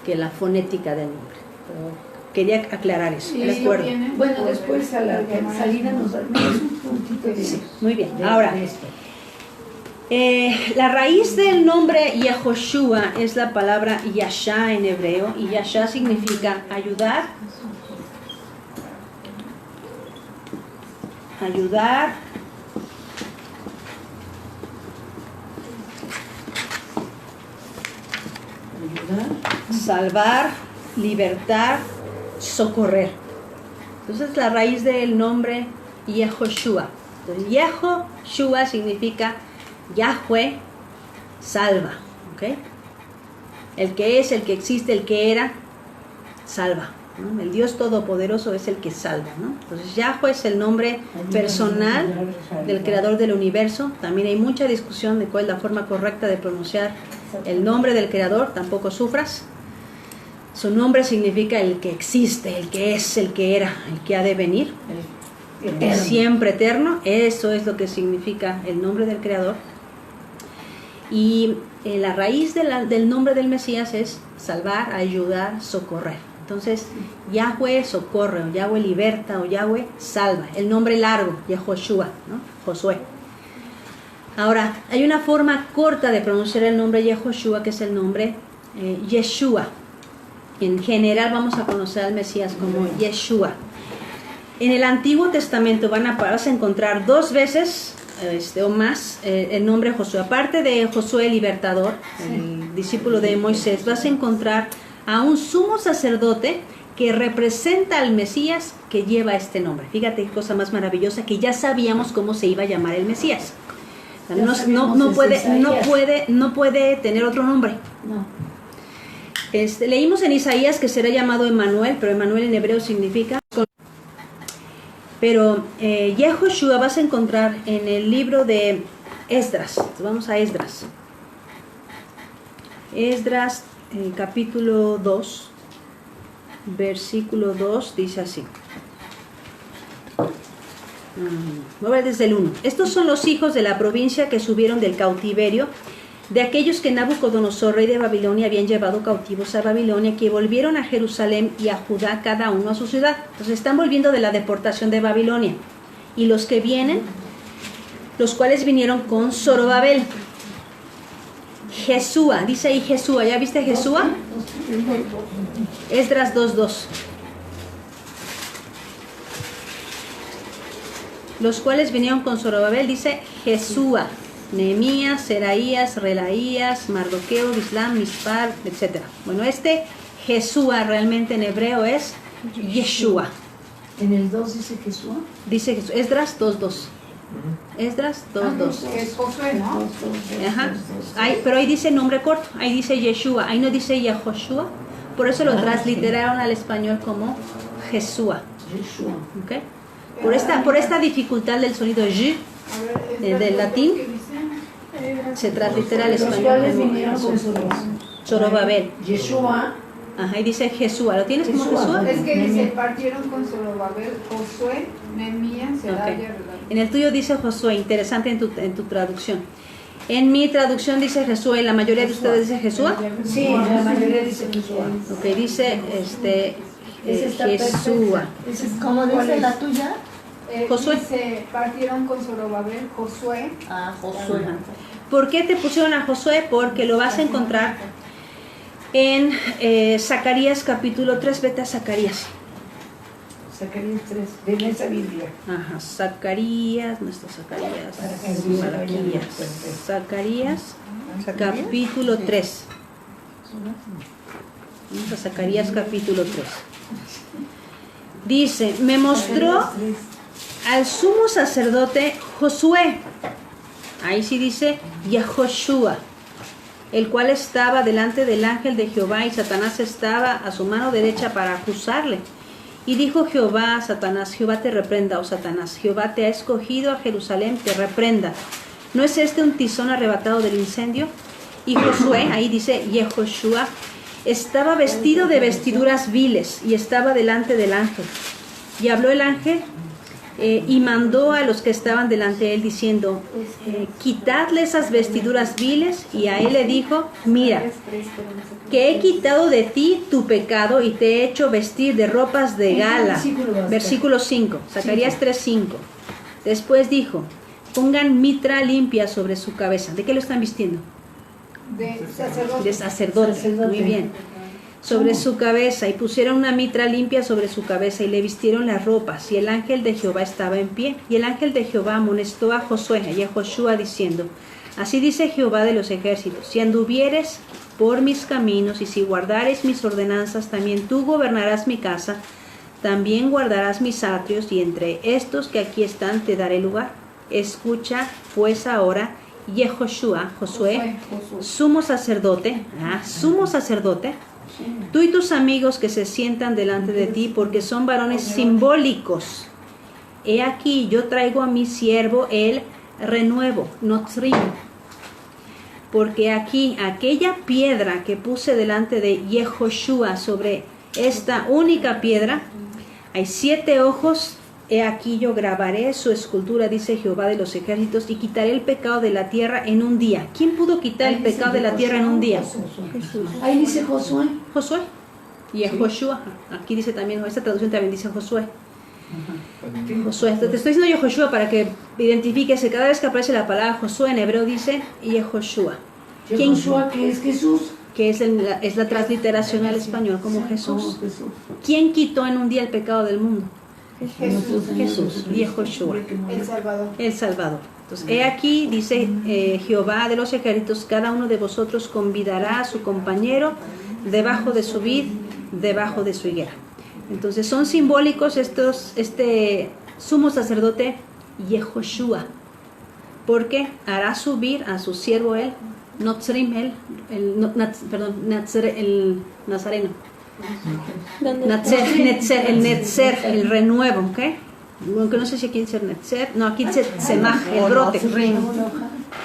que la fonética del nombre. Quería aclarar eso, Sí, ¿de acuerdo? viene. Bueno, después a la salida nos da un puntito de, Sí, muy bien. de- Ahora, de esto. la raíz del nombre Yehoshua es la palabra Yasha en hebreo, y Yasha significa ayudar, Ayudar. salvar, libertar, socorrer. Entonces la raíz del nombre Yehoshua. Entonces Yehoshua significa Yahweh salva, ¿ok? El que es, el que existe, el que era, salva, ¿no? El Dios Todopoderoso es el que salva, ¿no? Entonces Yahweh es el nombre personal del creador del universo. También hay mucha discusión de cuál es la forma correcta de pronunciar el nombre del creador. Tampoco sufras. Su nombre significa el que existe, el que es, el que era, el que ha de venir, el siempre eterno. Eso es lo que significa el nombre del creador. Y la raíz del nombre del Mesías es salvar, ayudar, socorrer. Entonces, Yahweh socorre, o Yahweh liberta, o Yahweh salva. El nombre largo, Yehoshua, ¿no? Josué. Ahora, hay una forma corta de pronunciar el nombre Yehoshua, que es el nombre Yeshua. En general vamos a conocer al Mesías como Yeshua. En el Antiguo Testamento vas a encontrar 2 veces o más el nombre Josué. Aparte de Josué el libertador, el discípulo de Moisés, vas a encontrar a un sumo sacerdote que representa al Mesías que lleva este nombre. Fíjate qué cosa más maravillosa, que ya sabíamos cómo se iba a llamar el Mesías. O sea, Ya no sabemos no puede tener otro nombre. No. Leímos en Isaías que será llamado Emmanuel, pero Emmanuel en hebreo significa... Pero Yehoshua vas a encontrar en el libro de Esdras. Vamos a Esdras. Esdras, capítulo 2, versículo 2, dice así. Voy a ver desde el 1. Estos son los hijos de la provincia que subieron del cautiverio, de aquellos que Nabucodonosor, rey de Babilonia, habían llevado cautivos a Babilonia, que volvieron a Jerusalén y a Judá, cada uno a su ciudad. Entonces están volviendo de la deportación de Babilonia. Y los que vienen, los cuales vinieron con Zorobabel. Jesúa, dice ahí Jesúa, ¿ya viste Jesúa? Esdras 2:2. Los cuales vinieron con Zorobabel, dice Jesúa. Nehemías, Seraías, Relaías, Mardoqueo, Bislam, Mispar, etc. Bueno, Jesúa realmente en hebreo es Yeshua. En el 2 dice Jesús. Dice Jesús, Esdras 2:2. Esdras 2:2. Es Josué, ¿no? Ajá. Pero ahí dice nombre corto, ahí dice Yeshua, ahí no dice Yehoshua. Por eso lo transliteraron al español como Jesúa. Yeshua. ¿Okay? Por esta dificultad del sonido Y, del latín, se translitera al Los español cuales como vinieron con Zorobabel. Yeshua. Ajá, y dice Jesúa. ¿Lo tienes como Jesúa? Es que dice, partieron con Zorobabel, Josué, Nehemías, Seraya, Okay. Relaías. En el tuyo dice Josué, interesante en tu traducción. En mi traducción dice Jesúa, y la mayoría de ustedes dice Jesúa. Sí, la mayoría dice Yeshua. Ok, dice Ese está Jesúa. perfecto. ¿Cómo dice la tuya? Josué. Dice, partieron con Zorobabel, Josué. Ah, Josué. Ajá. ¿Por qué te pusieron a Josué? Porque lo vas a encontrar en Zacarías capítulo 3. Vete a Zacarías. Zacarías 3, de esa Biblia. Ajá, Zacarías, no está Zacarías. Para que Zacarías, capítulo 3. Vamos a Zacarías capítulo 3. Dice, me mostró al sumo sacerdote Josué. Ahí sí dice Yehoshua, el cual estaba delante del ángel de Jehová, y Satanás estaba a su mano derecha para acusarle. Y dijo Jehová a Satanás, Jehová te reprenda, oh Satanás, Jehová te ha escogido a Jerusalén, te reprenda. ¿No es este un tizón arrebatado del incendio? Y Josué, ahí dice Yehoshua, estaba vestido de vestiduras viles y estaba delante del ángel. Y habló el ángel y mandó a los que estaban delante de él diciendo, quitadle esas vestiduras viles. Y a él le dijo, mira, que he quitado de ti tu pecado y te he hecho vestir de ropas de gala. Versículo 5, Zacarías 3:5. Después dijo, pongan mitra limpia sobre su cabeza. ¿De qué lo están vistiendo? De sacerdote. De sacerdote. Muy bien. Sobre su cabeza, y pusieron una mitra limpia sobre su cabeza, y le vistieron las ropas, y el ángel de Jehová estaba en pie. Y el ángel de Jehová amonestó a Josué y a Joshua diciendo, así dice Jehová de los ejércitos, si anduvieres por mis caminos y si guardares mis ordenanzas, también tú gobernarás mi casa, también guardarás mis atrios, y entre estos que aquí están te daré lugar. Escucha pues ahora, Yehoshua, Josué, sumo sacerdote, tú y tus amigos que se sientan delante de ti, porque son varones simbólicos. He aquí, yo traigo a mi siervo el renuevo, Notzrim, porque aquí, aquella piedra que puse delante de Yehoshua, sobre esta única piedra, hay 7 ojos. He aquí yo grabaré su escultura, dice Jehová de los ejércitos, y quitaré el pecado de la tierra en un día. ¿Quién pudo quitar el pecado de la tierra en un día? Ahí dice Josué. Josué. Y Yehoshua. Aquí dice también, esta traducción también dice Josué. Josué. Te estoy diciendo Yehoshua para que identifiques que cada vez que aparece la palabra Josué en hebreo dice Yehoshua. Yehoshua, que es Jesús. Que es la transliteración al español como Jesús. ¿Quién quitó en un día el pecado del mundo? Jesús, Yehoshua, El Salvador. el Salvador. Entonces, he aquí, dice Jehová de los ejércitos, cada uno de vosotros convidará a su compañero debajo de su vid, debajo de su higuera. Entonces, son simbólicos este sumo sacerdote Yehoshua. porque hará subir a su siervo el Notzrim, el Nazareno. El Netzer, el renuevo, ¿ok? Aunque no sé si aquí dice Netzer, no, aquí dice Semaj, el brote.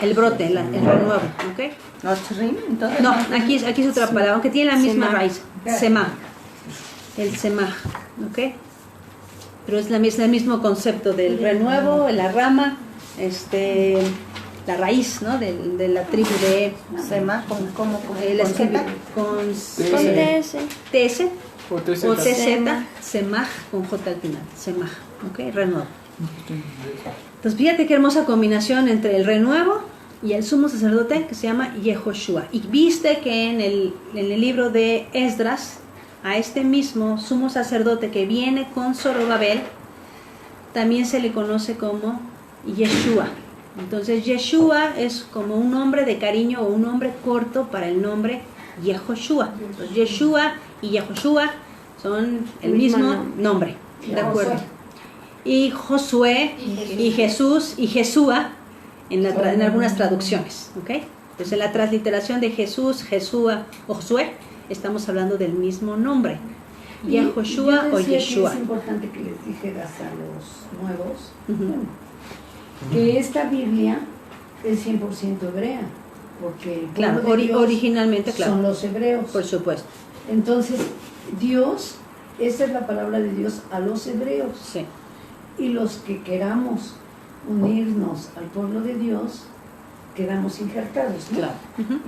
El brote, el renuevo, ¿ok? ¿Notzrim? Entonces, No, aquí es otra palabra, aunque tiene la misma raíz. Semaj. El Semaj, ¿ok? Pero es el mismo concepto del renuevo, la rama, la raíz, ¿no? De la tribu de Semaj, ¿cómo? la escribe con TS o TZ, Semaj con J al final, Semaj, ¿ok? Renuevo. Entonces fíjate qué hermosa combinación entre el renuevo y el sumo sacerdote que se llama Yehoshua. Y viste que en el libro de Esdras, a este mismo sumo sacerdote que viene con Zorobabel, también se le conoce como Yeshua. Entonces Yeshua es como un nombre de cariño o un nombre corto para el nombre Yehoshua. Entonces Yeshua y Yehoshua son el mismo nombre, ¿de acuerdo? Y Josué y Jesús y Jesúa en algunas traducciones, ¿ok? Entonces en la transliteración de Jesús, Jesúa o Josué estamos hablando del mismo nombre, Yehoshua o Yeshua. Es importante que les dijeras a los nuevos que esta Biblia es 100% hebrea, porque claro, originalmente, claro, son los hebreos. Por supuesto. Entonces, Dios, esta es la palabra de Dios a los hebreos. Sí. Y los que queramos unirnos al pueblo de Dios, quedamos injertados, ¿no? Claro.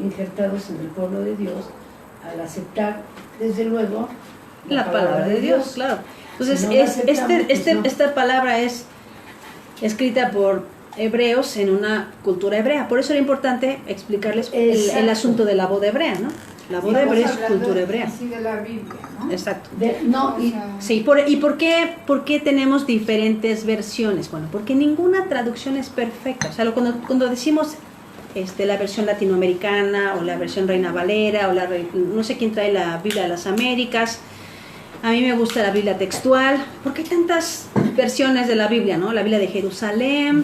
Injertados en el pueblo de Dios, al aceptar, desde luego, la palabra de Dios, claro. Entonces, si no aceptamos, esta palabra es escrita por hebreos en una cultura hebrea. Por eso era importante explicarles el asunto de la boda hebrea, ¿no? La boda hebrea es cultura hebrea. Sí, de la Biblia, ¿no? Exacto. Sí, ¿Y por qué tenemos diferentes versiones? Bueno, porque ninguna traducción es perfecta. O sea, cuando decimos la versión latinoamericana o la versión Reina Valera o no sé quién trae la Biblia de las Américas. A mí me gusta la Biblia textual. ¿Por qué hay tantas versiones de la Biblia, no? La Biblia de Jerusalén,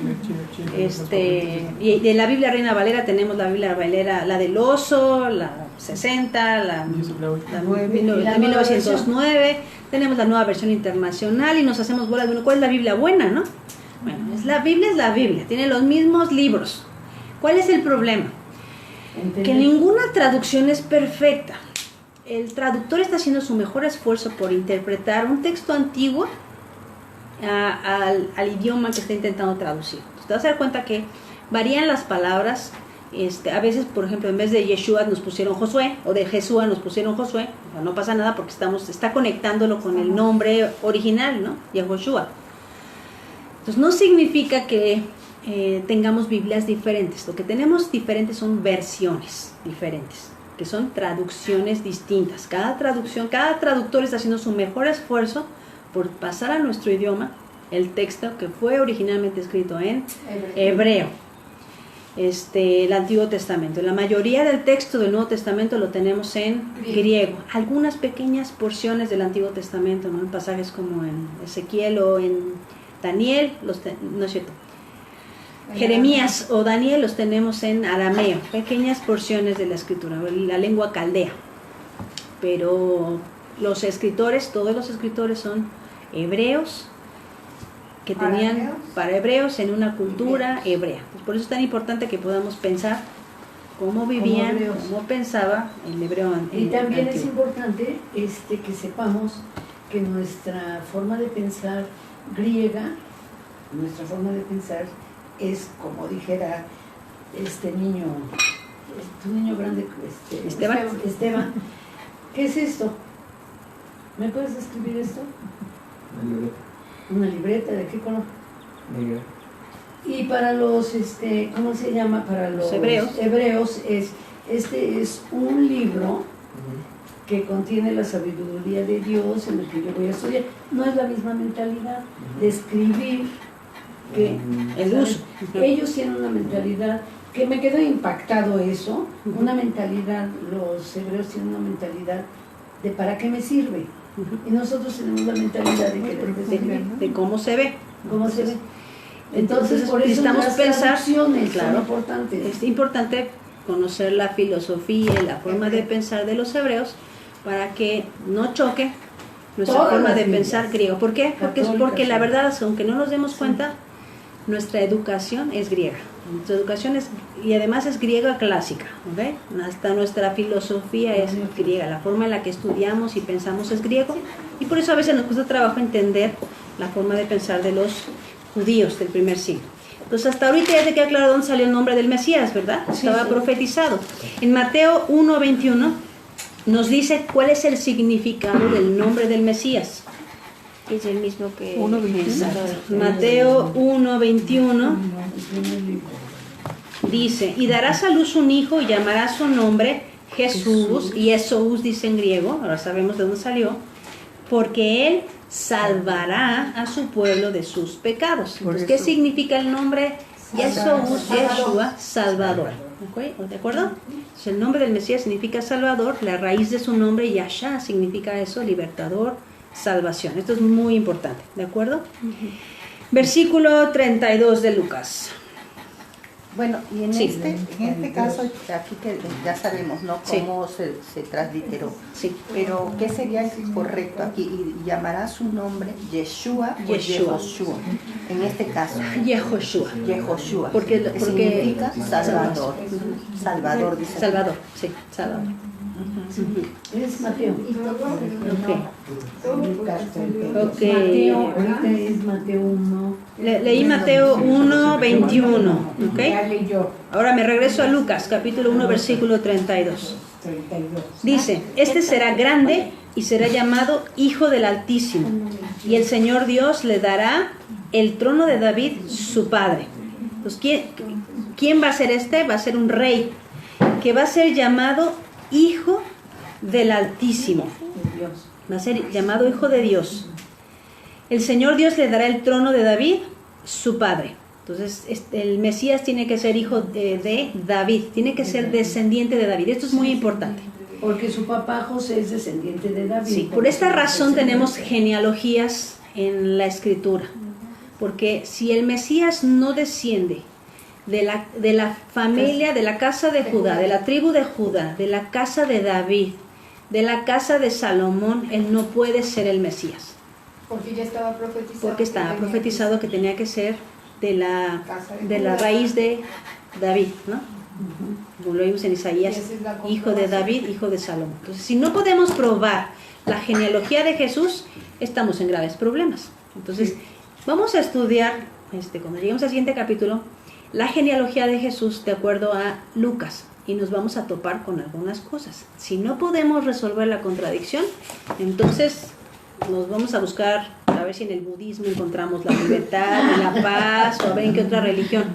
y de la Biblia Reina Valera tenemos la Biblia Valera, la del oso, la 60, la 1909, tenemos la nueva versión internacional y nos hacemos bolas. Bueno, ¿cuál es la Biblia buena, no? Bueno, la Biblia, tiene los mismos libros. ¿Cuál es el problema? Que ninguna traducción es perfecta. El traductor está haciendo su mejor esfuerzo por interpretar un texto antiguo al idioma que está intentando traducir. Entonces, te vas a dar cuenta que varían las palabras. A veces, por ejemplo, en vez de Yeshua nos pusieron Josué, o de Jesúa nos pusieron Josué. O sea, no pasa nada porque está conectándolo con el nombre original, ¿no? Yehoshua. Entonces, no significa que tengamos Biblias diferentes. Lo que tenemos diferentes son versiones diferentes, que son traducciones distintas. Cada traductor está haciendo su mejor esfuerzo por pasar a nuestro idioma el texto que fue originalmente escrito en hebreo. El Antiguo Testamento. La mayoría del texto del Nuevo Testamento lo tenemos en griego. Algunas pequeñas porciones del Antiguo Testamento, ¿no? En pasajes como en Ezequiel o en Daniel, no es cierto. Jeremías o Daniel los tenemos en arameo, pequeñas porciones de la escritura, la lengua caldea. Pero todos los escritores son hebreos, que tenían para hebreos en una cultura hebrea. Pues por eso es tan importante que podamos pensar cómo vivían, cómo pensaba el hebreo antiguo. Y también es importante que sepamos que nuestra forma de pensar griega, nuestra forma de pensar es como dijera tu niño grande, Esteban, ¿qué es esto? ¿Me puedes describir esto? Una libreta, ¿de qué color? Negra. Y para los, ¿cómo se llama? Para los hebreos es un libro que contiene la sabiduría de Dios en el que yo voy a estudiar. No es la misma mentalidad de escribir que el uso. Ellos tienen una mentalidad que me quedó impactado eso, una mentalidad, los hebreos tienen una mentalidad de ¿para qué me sirve? Y nosotros tenemos la mentalidad de que de cómo se ve. ¿Cómo se ve? Entonces por eso necesitamos las pensar, traducciones claro, son importantes. es importante conocer la filosofía y la forma de pensar de los hebreos para que no choque nuestra Todas forma las de Biblias. pensar griego. ¿Por qué? Porque la verdad, aunque no nos demos cuenta, nuestra educación es griega. Nuestra educación y además es griega clásica, ¿ok? Hasta nuestra filosofía es griega, la forma en la que estudiamos y pensamos es griego, y por eso a veces nos cuesta trabajo entender la forma de pensar de los judíos del primer siglo. Entonces hasta ahorita ya te queda claro dónde salió el nombre del Mesías, ¿verdad? Estaba profetizado. En Mateo 1:21 nos dice cuál es el significado del nombre del Mesías. Es el mismo que... Mateo 1:21 dice, y darás a luz un hijo y llamarás su nombre Jesús, y Jesús dice en griego, ahora sabemos de dónde salió, porque él salvará a su pueblo de sus pecados. Entonces, ¿qué significa el nombre Jesús, Yeshua, Salvador? ¿De acuerdo? Entonces, el nombre del Mesías significa Salvador, la raíz de su nombre, Yasha, significa eso, libertador, salvación. Esto es muy importante, ¿de acuerdo? Versículo 32 de Lucas. Bueno, y en Sí. este caso, aquí que ya sabemos, ¿no? Cómo se transliteró. Sí. Pero, ¿qué sería correcto aquí? Y llamará su nombre Yeshua o Yeshua. Yehoshua. En este caso, Yehoshua. Yehoshua. Porque significa Salvador. Salvador, dice. Salvador, sí, Salvador. Es Mateo. Ok. Mateo, ahorita es Mateo 1. Leí Mateo 1:21, ¿ok? Ahora me regreso a Lucas, capítulo 1, versículo 32. Dice, este será grande y será llamado Hijo del Altísimo, y el Señor Dios le dará el trono de David, su padre. Pues, ¿quién va a ser este? Va a ser un rey, que va a ser llamado Hijo del Altísimo. Va a ser llamado Hijo de Dios. El Señor Dios le dará el trono de David, su padre. Entonces, el Mesías tiene que ser hijo de David, tiene que ser descendiente de David. Esto es muy importante. Porque su papá José es descendiente de David. Sí, por esta razón tenemos genealogías en la Escritura. Porque si el Mesías no desciende de la familia, de la casa de Judá, de la tribu de Judá, de la casa de David, de la casa de Salomón, él no puede ser el Mesías. Porque ya estaba profetizado. Porque estaba que tenía profetizado que tenía que ser de la raíz de David, ¿no? Como lo vimos en Isaías, hijo de David, hijo de Salomón. Entonces, si no podemos probar la genealogía de Jesús, estamos en graves problemas. Entonces, vamos a estudiar, cuando lleguemos al siguiente capítulo, la genealogía de Jesús de acuerdo a Lucas, y nos vamos a topar con algunas cosas. Si no podemos resolver la contradicción, entonces nos vamos a buscar a ver si en el budismo encontramos la libertad, la paz, o a ver en qué otra religión.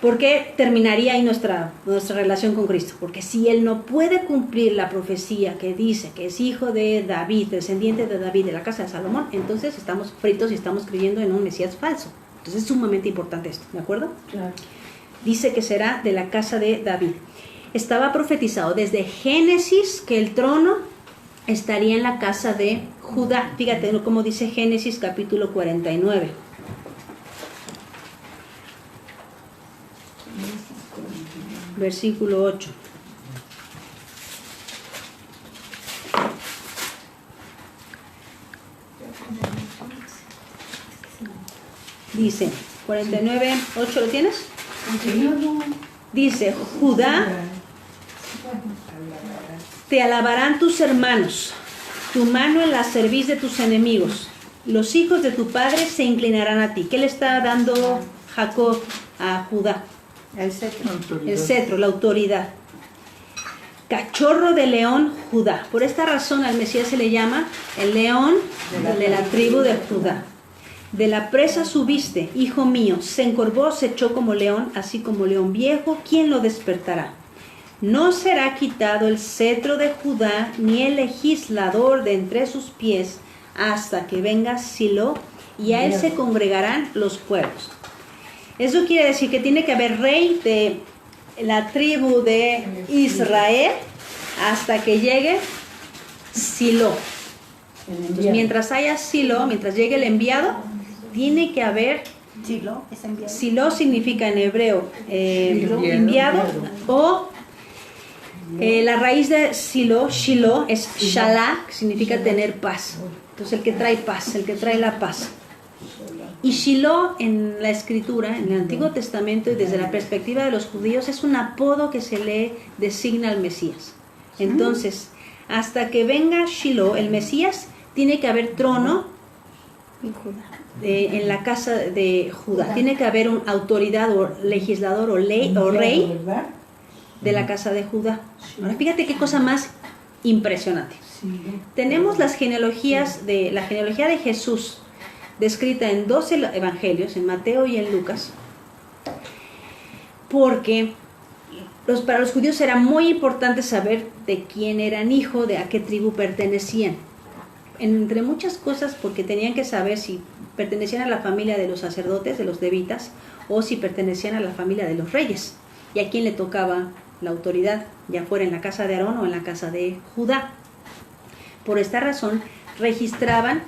Porque terminaría ahí nuestra relación con Cristo. Porque si Él no puede cumplir la profecía que dice que es hijo de David, descendiente de David, de la casa de Salomón, entonces estamos fritos y estamos creyendo en un Mesías falso. Entonces es sumamente importante esto, ¿de acuerdo? Claro. Dice que será de la casa de David. Estaba profetizado desde Génesis que el trono estaría en la casa de Judá. Fíjate cómo dice Génesis capítulo 49. Versículo 8. Dice 49, 8, ¿lo tienes? Dice, Judá, te alabarán tus hermanos, tu mano en la cerviz de tus enemigos. Los hijos de tu padre se inclinarán a ti. ¿Qué le está dando Jacob a Judá? El cetro. El cetro, la autoridad. Cachorro de león, Judá. Por esta razón al Mesías se le llama el león de la tribu de Judá. De la presa subiste, hijo mío, se encorvó, se echó como león, así como león viejo, ¿quién lo despertará? No será quitado el cetro de Judá, ni el legislador de entre sus pies, hasta que venga Silo, y a él se congregarán los pueblos. Eso quiere decir que tiene que haber rey de la tribu de Israel hasta que llegue Silo. Entonces, mientras haya Silo, mientras llegue el enviado, tiene que haber Silo es enviado. Silo significa en hebreo enviado, o la raíz de Silo, Shiloh, es Shalá, que significa tener paz. Entonces el que trae paz, el que trae la paz. Y Shiloh en la escritura, en el Antiguo Testamento y desde la perspectiva de los judíos, es un apodo que se le designa al Mesías. Entonces, hasta que venga Shiloh, el Mesías, tiene que haber trono en la casa de Judá. Tiene que haber una autoridad o legislador o ley o rey de la casa de Judá. Ahora fíjate qué cosa más impresionante. Tenemos las genealogías de la genealogía de Jesús descrita en 12 evangelios, en Mateo y en Lucas, porque para los judíos era muy importante saber de quién eran hijos, de a qué tribu pertenecían. Entre muchas cosas, porque tenían que saber si pertenecían a la familia de los sacerdotes, de los levitas, o si pertenecían a la familia de los reyes, y a quién le tocaba la autoridad, ya fuera en la casa de Aarón o en la casa de Judá. Por esta razón, registraban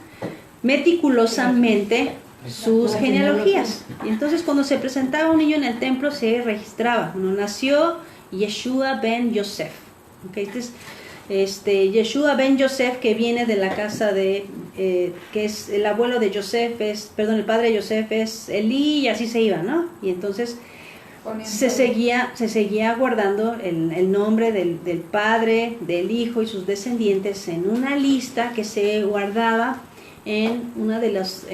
meticulosamente sus genealogías. Y entonces cuando se presentaba un niño en el templo se registraba. Uno nació Yeshua ben Yosef. Okay, Yeshua ben Yosef, que viene de la casa de, que es el abuelo de Yosef, el padre de Yosef es Elí, y así se iba, ¿no? Y entonces se seguía guardando el nombre del padre, del hijo y sus descendientes en una lista que se guardaba en uno de los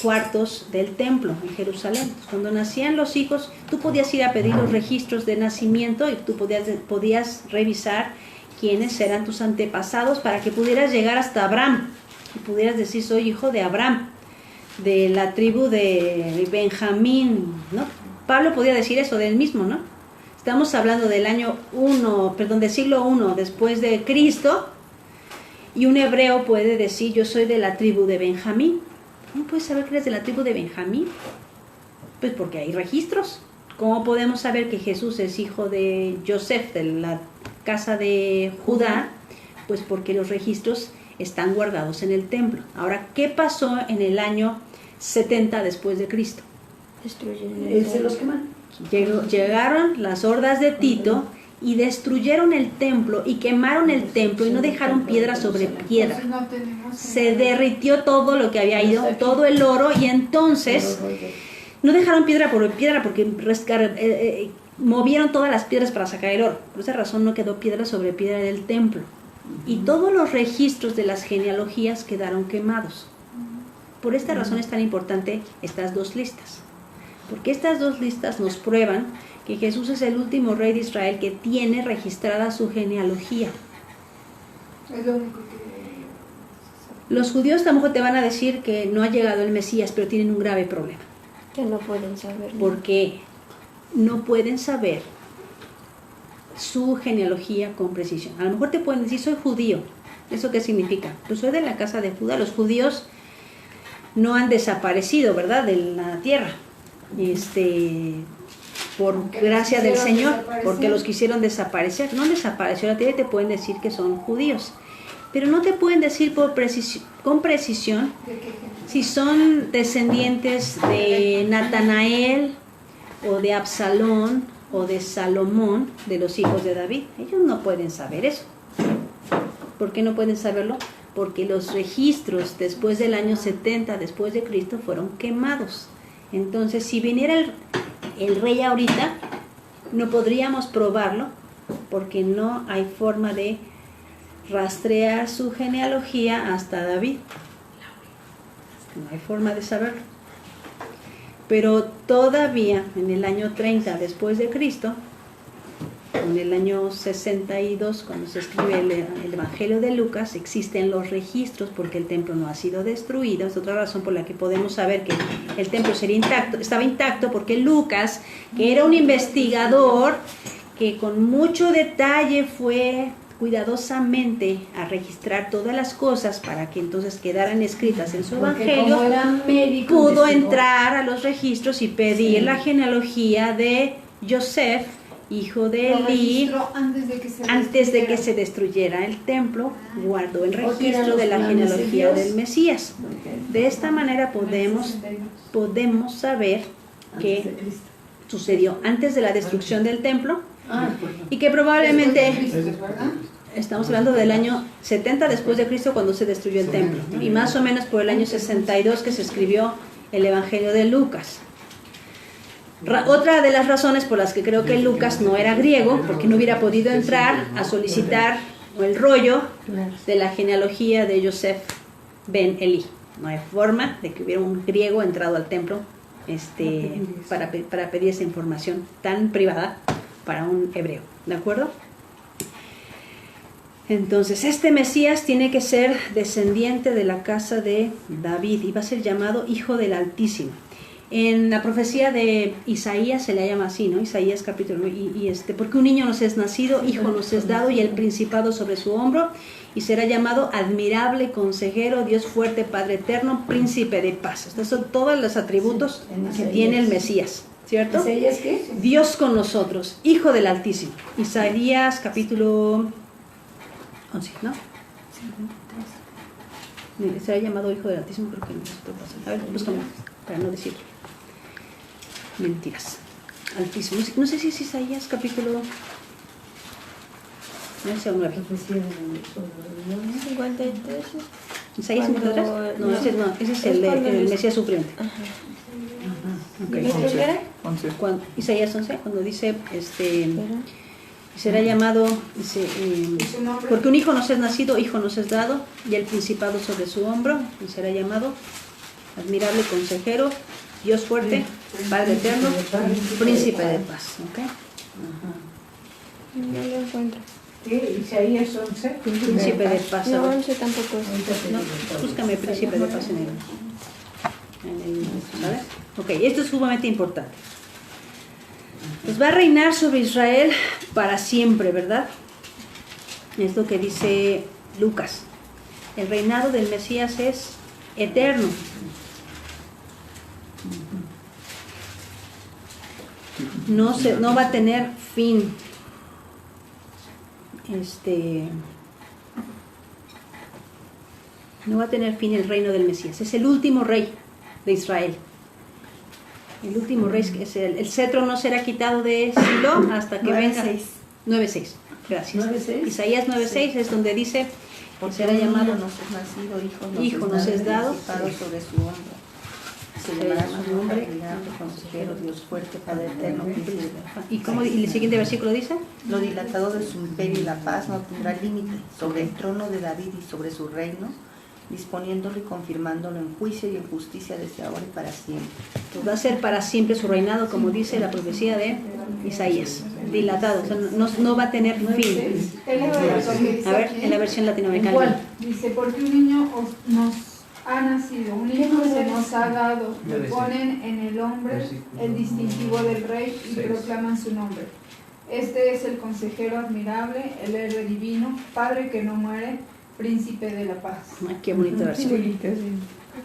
cuartos del templo en Jerusalén. Cuando nacían los hijos, tú podías ir a pedir los registros de nacimiento y tú podías revisar quiénes eran tus antepasados para que pudieras llegar hasta Abraham y pudieras decir: soy hijo de Abraham, de la tribu de Benjamín, ¿no? Pablo podía decir eso de él mismo, ¿no? Estamos hablando del del siglo I después de Cristo, y un hebreo puede decir: yo soy de la tribu de Benjamín. ¿Cómo puedes saber que eres de la tribu de Benjamín? Pues porque hay registros. ¿Cómo podemos saber que Jesús es hijo de Joseph, de la casa de Judá? Pues porque los registros están guardados en el templo. Ahora, ¿qué pasó en el año 70 después de Cristo? Se los quemaron. Llegaron las hordas de Tito y destruyeron el templo y quemaron el templo y no dejaron piedra sobre piedra. Se derritió todo lo que había ido, todo el oro, y entonces no dejaron piedra por piedra porque movieron todas las piedras para sacar el oro. Por esa razón no quedó piedra sobre piedra del templo. Y todos los registros de las genealogías quedaron quemados. Por esta razón es tan importante estas dos listas. Porque estas dos listas nos prueban que Jesús es el último rey de Israel que tiene registrada su genealogía. Es lo único que... Los judíos tampoco te van a decir que no ha llegado el Mesías, pero tienen un grave problema. Que no pueden saber. Porque no pueden saber su genealogía con precisión. A lo mejor te pueden decir: soy judío. ¿Eso qué significa? Pues soy de la casa de Judá. Los judíos no han desaparecido, ¿verdad?, de la tierra. Por gracia del Señor, porque los quisieron desaparecer. No desapareció la tierra y te pueden decir que son judíos, pero no te pueden decir con precisión si son descendientes de Natanael o de Absalón o de Salomón, de los hijos de David. Ellos no pueden saber eso. ¿Por qué no pueden saberlo? Porque los registros después del año 70 después de Cristo fueron quemados. Entonces, si viniera el rey ahorita, no podríamos probarlo porque no hay forma de rastrear su genealogía hasta David. No hay forma de saberlo. Pero todavía en el año 30 después de Cristo, en el año 62, cuando se escribe el Evangelio de Lucas, existen los registros porque el templo no ha sido destruido. Es otra razón por la que podemos saber que el templo estaba intacto, porque Lucas, que era un investigador que con mucho detalle fue cuidadosamente a registrar todas las cosas para que entonces quedaran escritas en su Evangelio, pudo entrar a los registros y pedir la genealogía de Joseph hijo de Lo Eli, registró antes de que se antes de que destruyera. se destruyera el templo, guardó el Porque eran registro los de la planes de genealogía Dios. del Mesías. De esta manera podemos saber Antes que de Cristo. sucedió antes de la destrucción del templo Ah, y que probablemente Después de Cristo, ¿verdad? estamos hablando del año 70 después de Cristo cuando se destruyó el templo y más o menos por el año 62 que se escribió el Evangelio de Lucas. Otra de las razones por las que creo que Lucas no era griego, porque no hubiera podido entrar a solicitar el rollo de la genealogía de Yosef ben Eli. No hay forma de que hubiera un griego entrado al templo para pedir esa información tan privada para un hebreo, ¿de acuerdo? Entonces, este Mesías tiene que ser descendiente de la casa de David y va a ser llamado Hijo del Altísimo. En la profecía de Isaías se le llama así, ¿no? Isaías capítulo 9, porque un niño nos es nacido, hijo nos es dado y el principado sobre su hombro y será llamado admirable, consejero, Dios fuerte, Padre eterno, príncipe de paz. Estos son todos los atributos que tiene el Mesías, ¿cierto? ¿Isaías qué? Dios con nosotros, Hijo del Altísimo. Isaías capítulo 11, ¿no? Será llamado Hijo del Altísimo, creo que no se puede pasar. A ver, búscame, para no decir mentiras. Altísimo. No sé si es Isaías capítulo 11 o 9. 53. ¿Isaías 53? No, ese es el Mesías sufriente. Okay. ¿Y qué era? Isaías 11, cuando dice, será llamado, dice, porque un hijo nos es nacido, hijo nos es dado, y el principado sobre su hombro, y será llamado admirable consejero, Dios fuerte, Padre eterno, príncipe de paz. ¿Okay? No lo encuentro. ¿Qué? Isaías 11. Príncipe de paz. No, 11 tampoco es. No, búscame príncipe de paz en el ¿sabes? Ok, esto es sumamente importante. Pues va a reinar sobre Israel para siempre, ¿verdad? Es lo que dice Lucas. El reinado del Mesías es eterno. No va a tener fin. No va a tener fin el reino del Mesías. Es el último rey de Israel. El último rey, es el cetro no será quitado de Silo hasta que venga. 9:6. Gracias. 9:6. Isaías 9:6 es donde dice, Porque será un niño llamado nos es nacido, hijo nos es dado, principado sobre su hombro. Se llamará su nombre, admirable consejero, Dios fuerte, Padre eterno, príncipe de paz. ¿Y el siguiente versículo dice? Lo dilatado de su imperio y la paz no tendrá límite sobre el trono de David y sobre su reino, disponiéndolo y confirmándolo en juicio y en justicia desde ahora y para siempre. Pues va a ser para siempre su reinado, como dice la profecía de Isaías. Dilatado, o sea, no va a tener fin. Él es el autor que dice A ver, aquí, en la versión latinoamericana. ¿Cuál? dice, porque un niño nos ha nacido, un hijo se nos ha dado, le ponen en el hombre el distintivo del rey y proclaman su nombre. Este es el consejero admirable, el héroe divino, Padre que no muere, príncipe de la paz. Ay, qué bonita versión.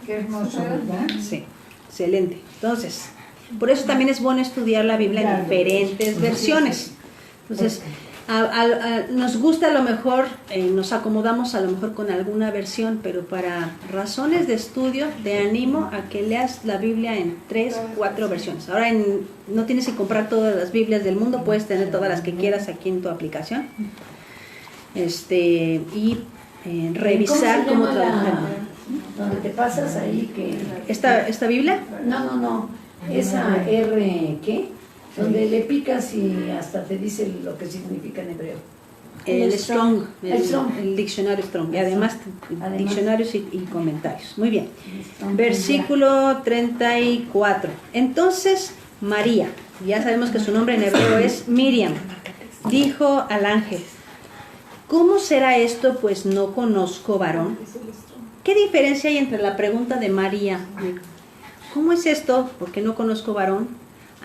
Qué hermoso, ¿verdad? Sí, excelente. Entonces, por eso también es bueno estudiar la Biblia en diferentes versiones. Entonces, nos gusta a lo mejor, nos acomodamos a lo mejor con alguna versión, pero para razones de estudio te animo a que leas la Biblia en 3, 4 versiones. Ahora no tienes que comprar todas las Biblias del mundo, puedes tener todas las que quieras aquí en tu aplicación. Y revisar cómo trabajar. Donde te pasas ahí que... ¿Esta Biblia? No. Esa R, ¿qué? Donde le picas y hasta te dice lo que significa en hebreo. El Strong, El Strong. el diccionario Strong. Y además diccionarios y comentarios. Muy bien. Strong. Versículo 34. Entonces María, ya sabemos que su nombre en hebreo es Miriam, dijo al ángel: ¿cómo será esto? Pues no conozco varón. ¿Qué diferencia hay entre la pregunta de María, ¿cómo es esto? Porque no conozco varón,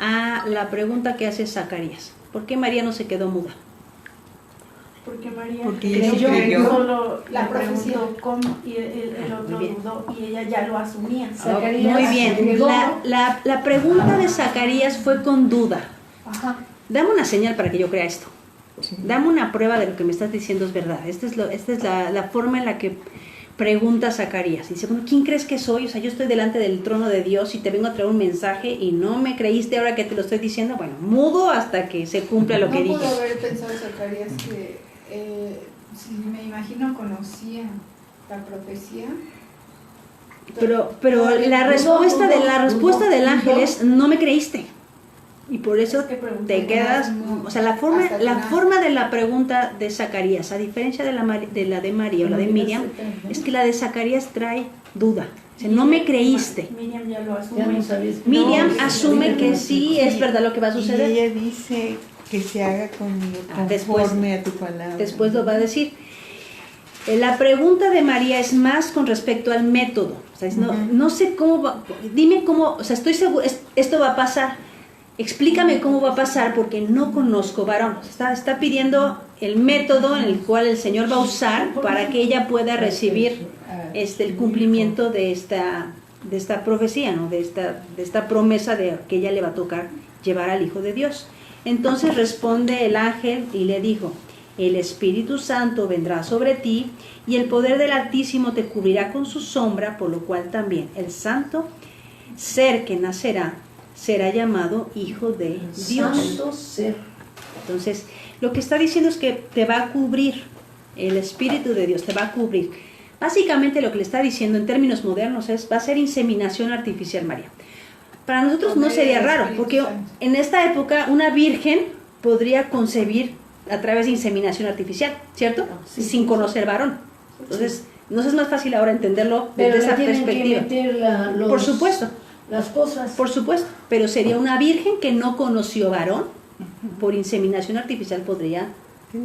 a la pregunta que hace Zacarías? ¿Por qué María no se quedó muda? Porque María creyó. solo La la profecía. preguntó cómo y el otro Muy bien. dudó y ella ya lo asumía. Zacarías Muy bien. llegó. La pregunta de Zacarías fue con duda. Ajá. dame una señal para que yo crea esto. Dame una prueba de lo que me estás diciendo es verdad. Esta es la forma en la que pregunta Zacarías. Dice, bueno, ¿quién crees que soy? O sea, yo estoy delante del trono de Dios y te vengo a traer un mensaje y no me creíste ahora que te lo estoy diciendo. Bueno, mudo hasta que se cumpla lo que dije. No pudo haber pensado Zacarías que, si me imagino, conocía la profecía. Pero la respuesta del ángel es, no me creíste. Y por eso te quedas, o sea, la forma de la pregunta de Zacarías, a diferencia de la de María o la de Miriam, es que la de Zacarías trae duda. O sea, no me creíste. Miriam ya lo asume. Miriam asume que sí es verdad lo que va a suceder. Y ella dice que se haga conmigo conforme a tu palabra. Después lo va a decir. La pregunta de María es más con respecto al método. O sea, no sé cómo va, dime cómo, o sea, estoy seguro, esto va a pasar. Explícame cómo va a pasar porque no conozco varón. Está pidiendo el método en el cual el Señor va a usar para que ella pueda recibir el cumplimiento de esta profecía, ¿no? de esta promesa de que ella le va a tocar llevar al Hijo de Dios. Entonces responde el ángel y le dijo, el Espíritu Santo vendrá sobre ti y el poder del Altísimo te cubrirá con su sombra, por lo cual también el santo ser que nacerá será llamado Hijo de Dios. Santo ser. Entonces, lo que está diciendo es que te va a cubrir, el Espíritu de Dios te va a cubrir. Básicamente lo que le está diciendo en términos modernos es, va a ser inseminación artificial, María. Para nosotros no sería raro, porque en esta época una virgen podría concebir a través de inseminación artificial, ¿cierto? Sí, sin conocer varón. Entonces, nos es más fácil ahora entenderlo desde esa perspectiva. Por supuesto. Las cosas. Por supuesto, pero sería una virgen que no conoció varón, por inseminación artificial podría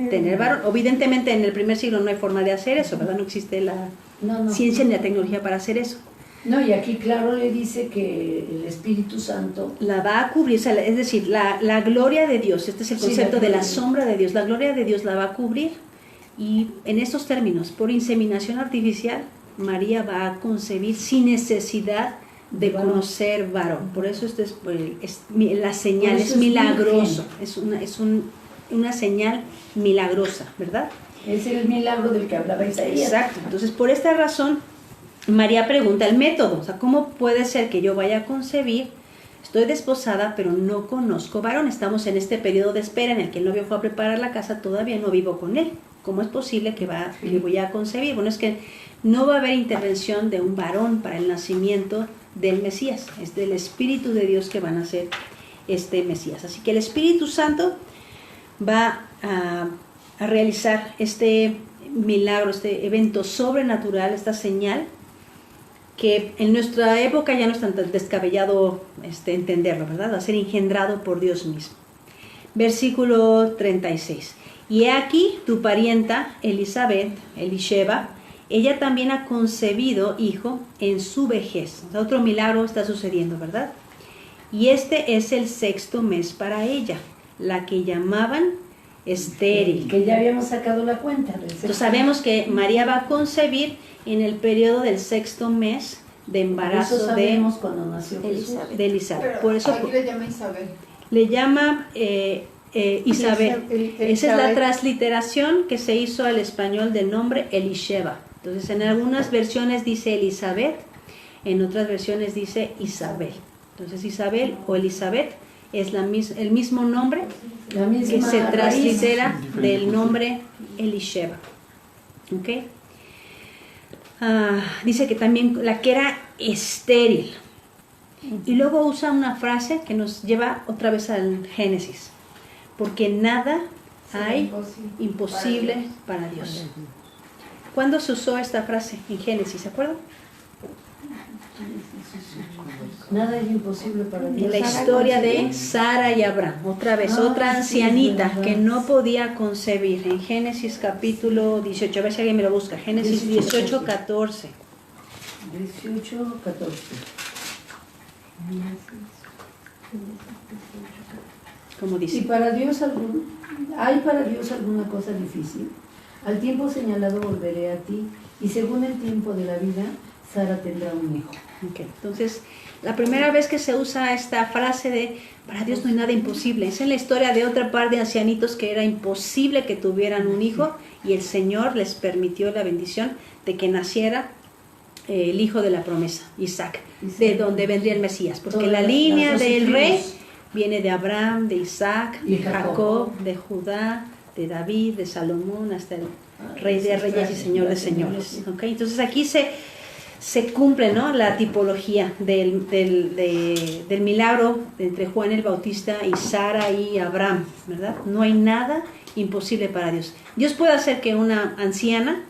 tener varón. Evidentemente en el primer siglo no hay forma de hacer eso, ¿verdad? No existe la ciencia ni la tecnología para hacer eso. No, y aquí claro le dice que el Espíritu Santo la va a cubrir, o sea, es decir, la gloria de Dios, este es el concepto de la sombra de Dios, la gloria de Dios la va a cubrir y en estos términos, por inseminación artificial, María va a concebir sin necesidad de conocer varón. Por eso esto es la señal, es milagroso, es una señal milagrosa, ¿verdad? Es el milagro del que hablaba Isaías. Exacto, entonces por esta razón María pregunta el método, o sea, ¿cómo puede ser que yo vaya a concebir? Estoy desposada, pero no conozco varón, estamos en este periodo de espera en el que el novio fue a preparar la casa, todavía no vivo con él. ¿Cómo es posible que voy a concebir? Bueno, es que no va a haber intervención de un varón para el nacimiento del Mesías, es del Espíritu de Dios que van a ser este Mesías. Así que el Espíritu Santo va a realizar este milagro, este evento sobrenatural, esta señal, que en nuestra época ya no es tan descabellado entenderlo, ¿verdad? Va a ser engendrado por Dios mismo. Versículo 36. Y he aquí tu parienta Elizabeth, Elisheba, ella también ha concebido hijo en su vejez. O sea, otro milagro está sucediendo, ¿verdad? Y este es el 6º mes para ella, la que llamaban estéril. Que ya habíamos sacado la cuenta. Entonces sabemos que María va a concebir en el periodo del 6º mes de embarazo de cuando nació Elizabeth. De Elizabeth. Pero por eso aquí le llama Isabel. Le llama Isabel. Esa es la transliteración que se hizo al español del nombre Elisheba. Entonces en algunas versiones dice Elizabeth, en otras versiones dice Isabel. Entonces Isabel o Elizabeth es el mismo nombre que se translitera del nombre Elisheba. ¿Okay? Dice que también la que era estéril. Y luego usa una frase que nos lleva otra vez al Génesis. Porque nada hay imposible para Dios. ¿Cuándo se usó esta frase en Génesis? ¿Se acuerdan? Nada es imposible para Dios. En la historia de Sara y Abraham. Otra vez, otra ancianita que no podía concebir. En Génesis capítulo 18. A ver si alguien me lo busca. Génesis 18, 14. 18, 14. Como dice. ¿Y hay para Dios alguna cosa difícil? Al tiempo señalado volveré a ti, y según el tiempo de la vida, Sara tendrá un hijo. Okay. Entonces, la primera vez que se usa esta frase de para Dios no hay nada imposible, es en la historia de otra par de ancianitos que era imposible que tuvieran un hijo y el Señor les permitió la bendición de que naciera el hijo de la promesa, Isaac, de donde vendría el Mesías, porque la línea del rey viene de Abraham, de Isaac, de Jacob, de Judá, de David, de Salomón, hasta el Rey de Reyes y Señor de Señores. ¿Okay? Entonces aquí se cumple, ¿no?, la tipología del milagro entre Juan el Bautista y Sara y Abraham, ¿verdad? No hay nada imposible para Dios. Dios puede hacer que una anciana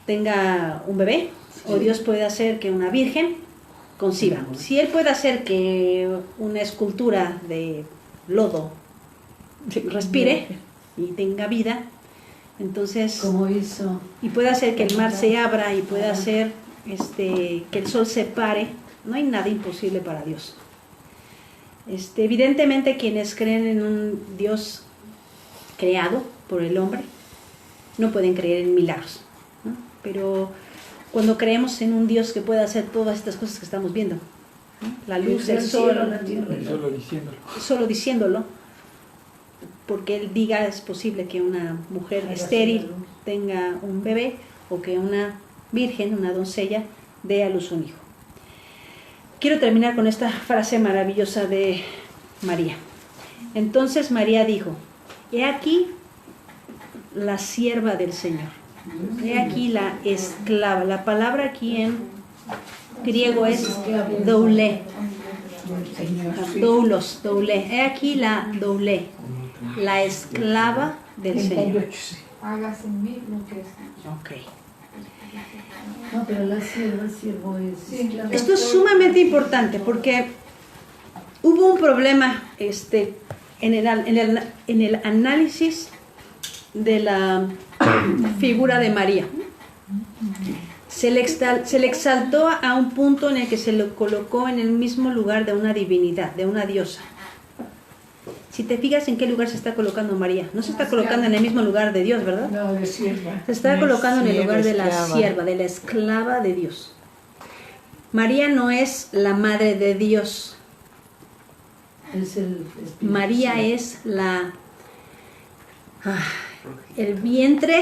tenga un bebé, o Dios puede hacer que una virgen conciba. Si Él puede hacer que una escultura de lodo respire y tenga vida, entonces, como hizo, y puede hacer que el mar se abra y puede hacer que el sol se pare, no hay nada imposible para Dios. Evidentemente quienes creen en un Dios creado por el hombre no pueden creer en milagros, ¿no? Pero cuando creemos en un Dios que puede hacer todas estas cosas que estamos viendo, ¿no?, la luz, el sol, solo diciéndolo, porque Él diga es posible que una mujer estéril tenga un bebé o que una virgen, una doncella, dé a luz un hijo. Quiero terminar con esta frase maravillosa de María. Entonces María dijo: he aquí la sierva del Señor, he aquí la esclava. La palabra aquí en griego es doulé, doulos, doulé. He aquí la doulé, la esclava del Señor. Hágase en mí lo que es. Okay. No, pero la siervo es... Sí, esto es sumamente importante porque hubo un problema en el análisis de la figura de María. Se le exaltó a un punto en el que se lo colocó en el mismo lugar de una divinidad, de una diosa. Si te fijas en qué lugar se está colocando María, no se está colocando en el mismo lugar de Dios, ¿verdad? No, de sierva. Se está colocando en el lugar de la sierva, de la esclava de Dios. María no es la madre de Dios. María es el vientre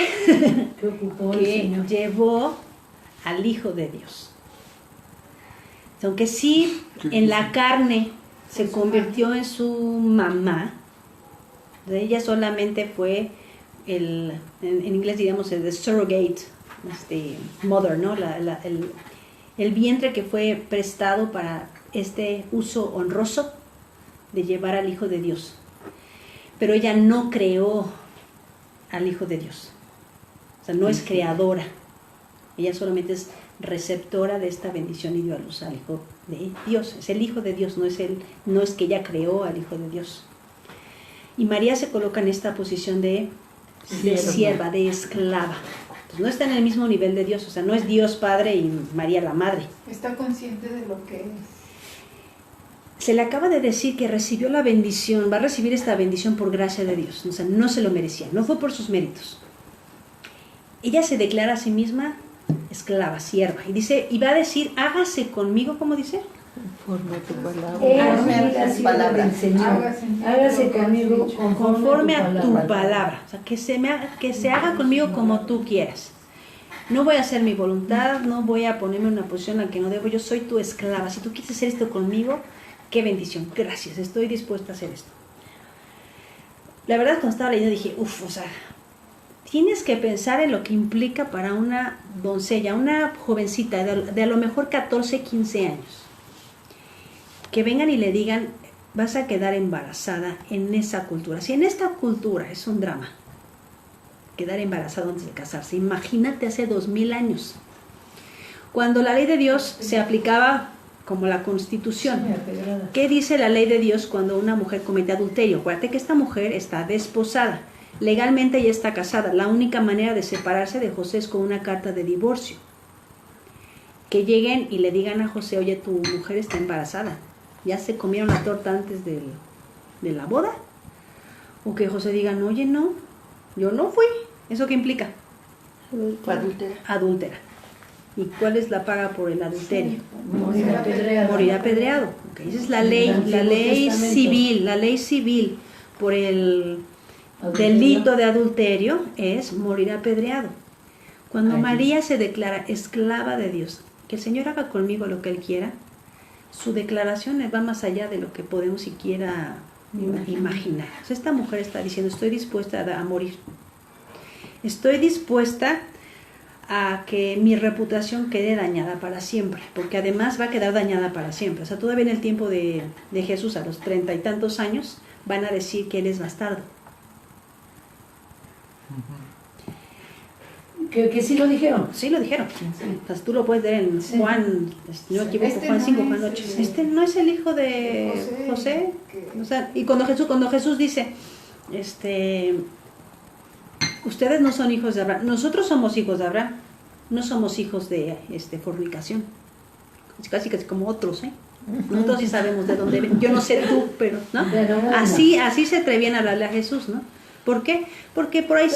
que llevó al Hijo de Dios. Aunque sí en la carne se convirtió en su mamá, ella solamente fue en inglés digamos el surrogate mother, ¿no? El vientre que fue prestado para este uso honroso de llevar al Hijo de Dios. Pero ella no creó al Hijo de Dios, o sea, no es creadora, ella solamente es receptora de esta bendición y dio a luz al Hijo de Dios. Es el Hijo de Dios, no es que ella creó al Hijo de Dios. Y María se coloca en esta posición de sierva, de esclava. Pues no está en el mismo nivel de Dios, o sea, no es Dios Padre y María la Madre. Está consciente de lo que es. Se le acaba de decir que recibió la bendición, va a recibir esta bendición por gracia de Dios, o sea, no se lo merecía, no fue por sus méritos. Ella se declara a sí misma esclava, sierva, y dice, y va a decir, hágase conmigo, ¿cómo dice? Conforme a tu palabra. Hágase conmigo conforme a tu palabra. O sea, que se haga conmigo como tú quieras. No voy a hacer mi voluntad, no voy a ponerme en una posición en la que no debo, yo soy tu esclava. Si tú quieres hacer esto conmigo, qué bendición, gracias, estoy dispuesta a hacer esto. La verdad, cuando estaba leyendo dije, o sea, tienes que pensar en lo que implica para una doncella, una jovencita de a lo mejor 14, 15 años, que vengan y le digan, vas a quedar embarazada en esa cultura. Si en esta cultura es un drama, quedar embarazada antes de casarse, imagínate hace 2000 años, cuando la ley de Dios se aplicaba como la Constitución. ¿Qué dice la ley de Dios cuando una mujer comete adulterio? Acuérdate que esta mujer está desposada. Legalmente ella está casada. La única manera de separarse de José es con una carta de divorcio. Que lleguen y le digan a José, oye, tu mujer está embarazada. ¿Ya se comieron la torta antes de la boda? O que José diga, no, oye, no, yo no fui. ¿Eso qué implica? Adúltera. Adúltera. ¿Y cuál es la paga por el adulterio? Morir apedreado. Morir apedreado. Okay. Esa es la ley civil por el delito de adulterio es morir apedreado. Cuando María se declara esclava de Dios, que el Señor haga conmigo lo que Él quiera, su declaración va más allá de lo que podemos siquiera imaginar. O sea, esta mujer está diciendo, estoy dispuesta a morir. Estoy dispuesta a que mi reputación quede dañada para siempre, porque además va a quedar dañada para siempre. O sea, todavía en el tiempo de Jesús, a los 30 y tantos años, van a decir que Él es bastardo. Que sí lo dijeron. Sí lo dijeron. Sí. O sea, tú lo puedes leer en Juan, no me equivoco, Juan 5, Juan 8. Este no es el hijo de José. O sea, y cuando Jesús dice, ustedes no son hijos de Abraham, nosotros somos hijos de Abraham, no somos hijos de fornicación. Casi como otros, ¿eh? Nosotros sí sabemos de dónde ven. Yo no sé tú, pero, ¿no? Así se atrevían a hablarle a Jesús, ¿no? ¿Por qué? Porque por ahí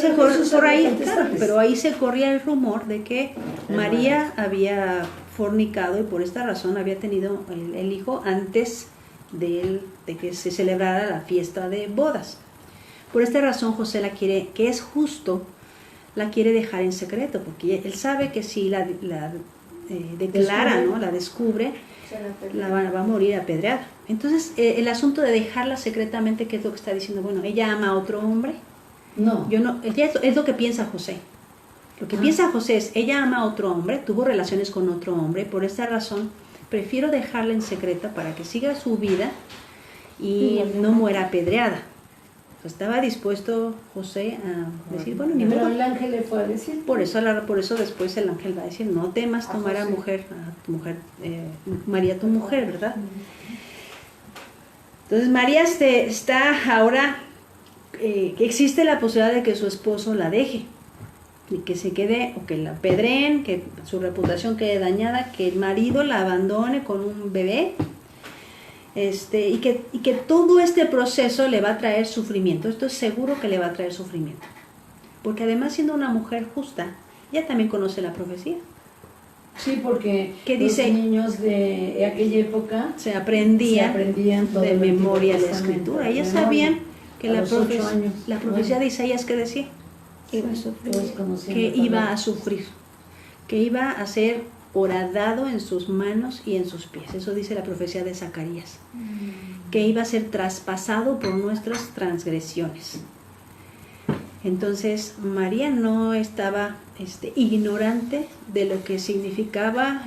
ahí se corría el rumor de que María había fornicado y por esta razón había tenido el hijo antes de que se celebrara la fiesta de bodas. Por esta razón José la quiere, que es justo, la quiere dejar en secreto, porque él sabe que si la declara, ¿no? La descubre, va a morir apedreada. Entonces, el asunto de dejarla secretamente, ¿qué es lo que está diciendo? Bueno, ella ama a otro hombre. No. Es lo que piensa José. Lo que piensa José es, ella ama a otro hombre, tuvo relaciones con otro hombre, por esta razón prefiero dejarla en secreta para que siga su vida y no muera apedreada. Estaba dispuesto José a decir, bueno, ni modo. Pero el ángel le fue a decir. Por eso después el ángel va a decir, no temas tomar a tu mujer, María tu mujer, ¿verdad? Entonces María está ahora, existe la posibilidad de que su esposo la deje, y que se quede, o que la apedreen, que su reputación quede dañada, que el marido la abandone con un bebé, y que todo este proceso le va a traer sufrimiento. Esto es seguro que le va a traer sufrimiento, porque además siendo una mujer justa, ella también conoce la profecía. Sí, porque los niños de aquella época se aprendían de memoria la escritura. Ellas sabían que la profecía de Isaías, que decía que iba a sufrir, que iba a ser horadado en sus manos y en sus pies. Eso dice la profecía de Zacarías, que iba a ser traspasado por nuestras transgresiones. Entonces María no estaba ignorante de lo que significaba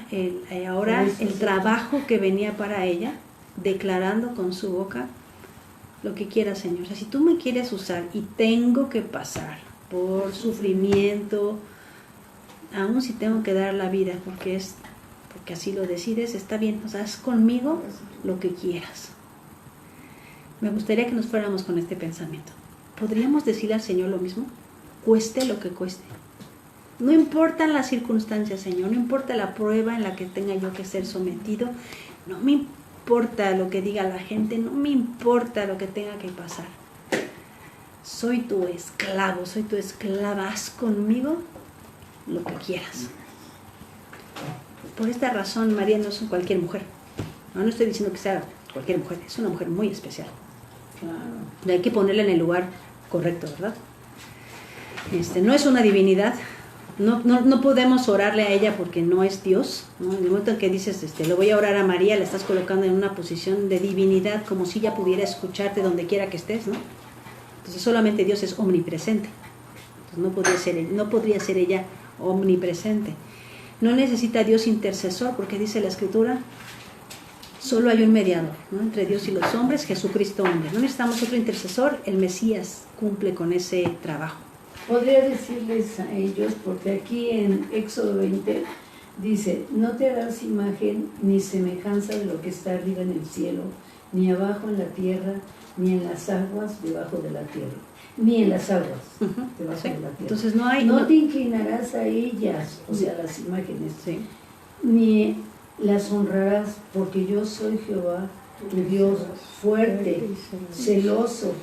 ahora el trabajo que venía para ella, declarando con su boca, lo que quiera, Señor. O sea, si tú me quieres usar y tengo que pasar por sufrimiento, aún si tengo que dar la vida, porque así lo decides, está bien. O sea, haz conmigo lo que quieras. Me gustaría que nos fuéramos con este pensamiento. ¿Podríamos decirle al Señor lo mismo? Cueste lo que cueste. No importan las circunstancias, Señor, no importa la prueba en la que tenga yo que ser sometido, no me importa lo que diga la gente, no me importa lo que tenga que pasar. Soy tu esclavo, soy tu esclava, haz conmigo lo que quieras. Por esta razón, María no es cualquier mujer. No estoy diciendo que sea cualquier mujer, es una mujer muy especial. Claro. Hay que ponerla en el lugar correcto, ¿verdad? No es una divinidad. No podemos orarle a ella porque no es Dios, ¿no? En el momento en que dices, le voy a orar a María, la estás colocando en una posición de divinidad, como si ella pudiera escucharte donde quiera que estés, ¿no? Entonces solamente Dios es omnipresente. Entonces no podría ser ella omnipresente. No necesita Dios intercesor, porque dice la Escritura, solo hay un mediador, ¿no? Entre Dios y los hombres, Jesucristo hombre. No necesitamos otro intercesor, el Mesías cumple con ese trabajo. Podría decirles a ellos, porque aquí en Éxodo 20 dice, no te harás imagen ni semejanza de lo que está arriba en el cielo, ni abajo en la tierra, ni en las aguas debajo de la tierra. Ni en las aguas debajo de la tierra. Entonces no te inclinarás a ellas, o sea, las imágenes, ni las honrarás, porque yo soy Jehová, tu Dios, fuerte, celoso,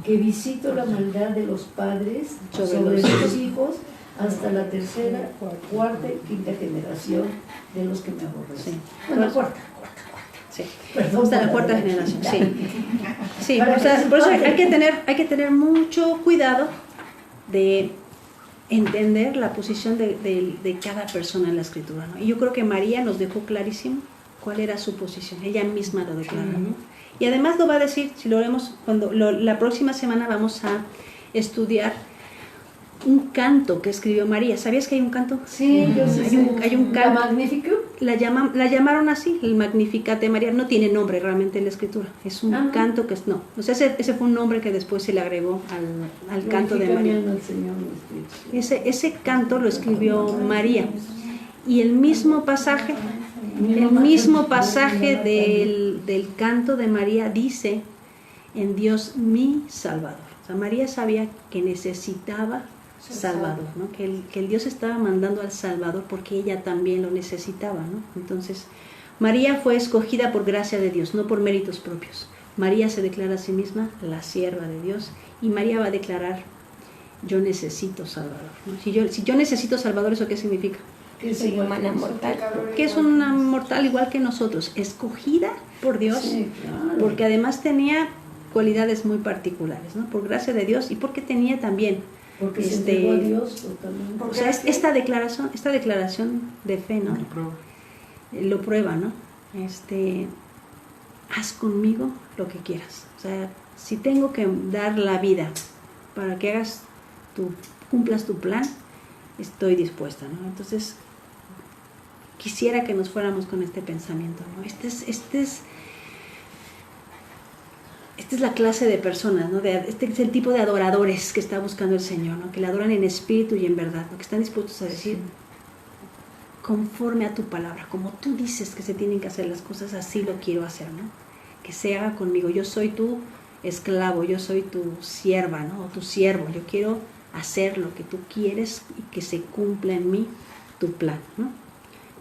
que visito la maldad de los padres sobre sus hijos hasta la tercera, cuarta y quinta generación de los que me aborrecen. Sí. Bueno, cuarta. Sí. Perdón, Hasta la cuarta generación, sí. Sí, o sea, por eso hay que tener mucho cuidado de entender la posición de cada persona en la Escritura, ¿no? Y yo creo que María nos dejó clarísimo cuál era su posición. Ella misma lo declaró, ¿no? Y además lo va a decir, si lo vemos, la próxima semana vamos a estudiar un canto que escribió María. ¿Sabías que hay un canto? Sí, yo sí hay un canto. ¿La Magnificat? La llamaron así, el Magnificat de María. No tiene nombre realmente en la Escritura. Es un canto que no. O sea, ese fue un nombre que después se le agregó al canto de María. Ese canto lo escribió María. Y el mismo pasaje del canto de María dice: en Dios mi Salvador. O sea, María sabía que necesitaba Salvador, ¿no? Que el Dios estaba mandando al Salvador porque ella también lo necesitaba, ¿no? Entonces, María fue escogida por gracia de Dios, no por méritos propios. María se declara a sí misma la sierva de Dios, y María va a declarar: yo necesito Salvador, ¿no? Si yo necesito Salvador, ¿eso qué significa? Que soy humana mortal. Que es una mortal igual que nosotros, escogida por Dios, Sí, claro. porque además tenía cualidades muy particulares, ¿no? Por gracia de Dios, y porque tenía también Porque se entregó a Dios totalmente. o sea, esta declaración de fe, ¿no? Lo prueba, ¿no? Haz conmigo lo que quieras. O sea, si tengo que dar la vida para que cumplas tu plan, estoy dispuesta, ¿no? Entonces, quisiera que nos fuéramos con este pensamiento, ¿no? Esta es la clase de personas, ¿no? Este es el tipo de adoradores que está buscando el Señor, ¿no? Que le adoran en espíritu y en verdad, ¿no? Que están dispuestos a decir: conforme a tu palabra, como tú dices que se tienen que hacer las cosas, así lo quiero hacer, ¿no? Que se haga conmigo. Yo soy tu esclavo, yo soy tu sierva, ¿no? O tu siervo. Yo quiero hacer lo que tú quieres y que se cumpla en mí tu plan, ¿no?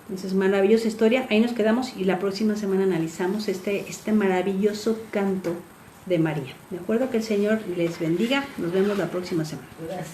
Entonces, maravillosa historia. Ahí nos quedamos y la próxima semana analizamos este maravilloso canto de María. De acuerdo, que el Señor les bendiga. Nos vemos la próxima semana. Gracias.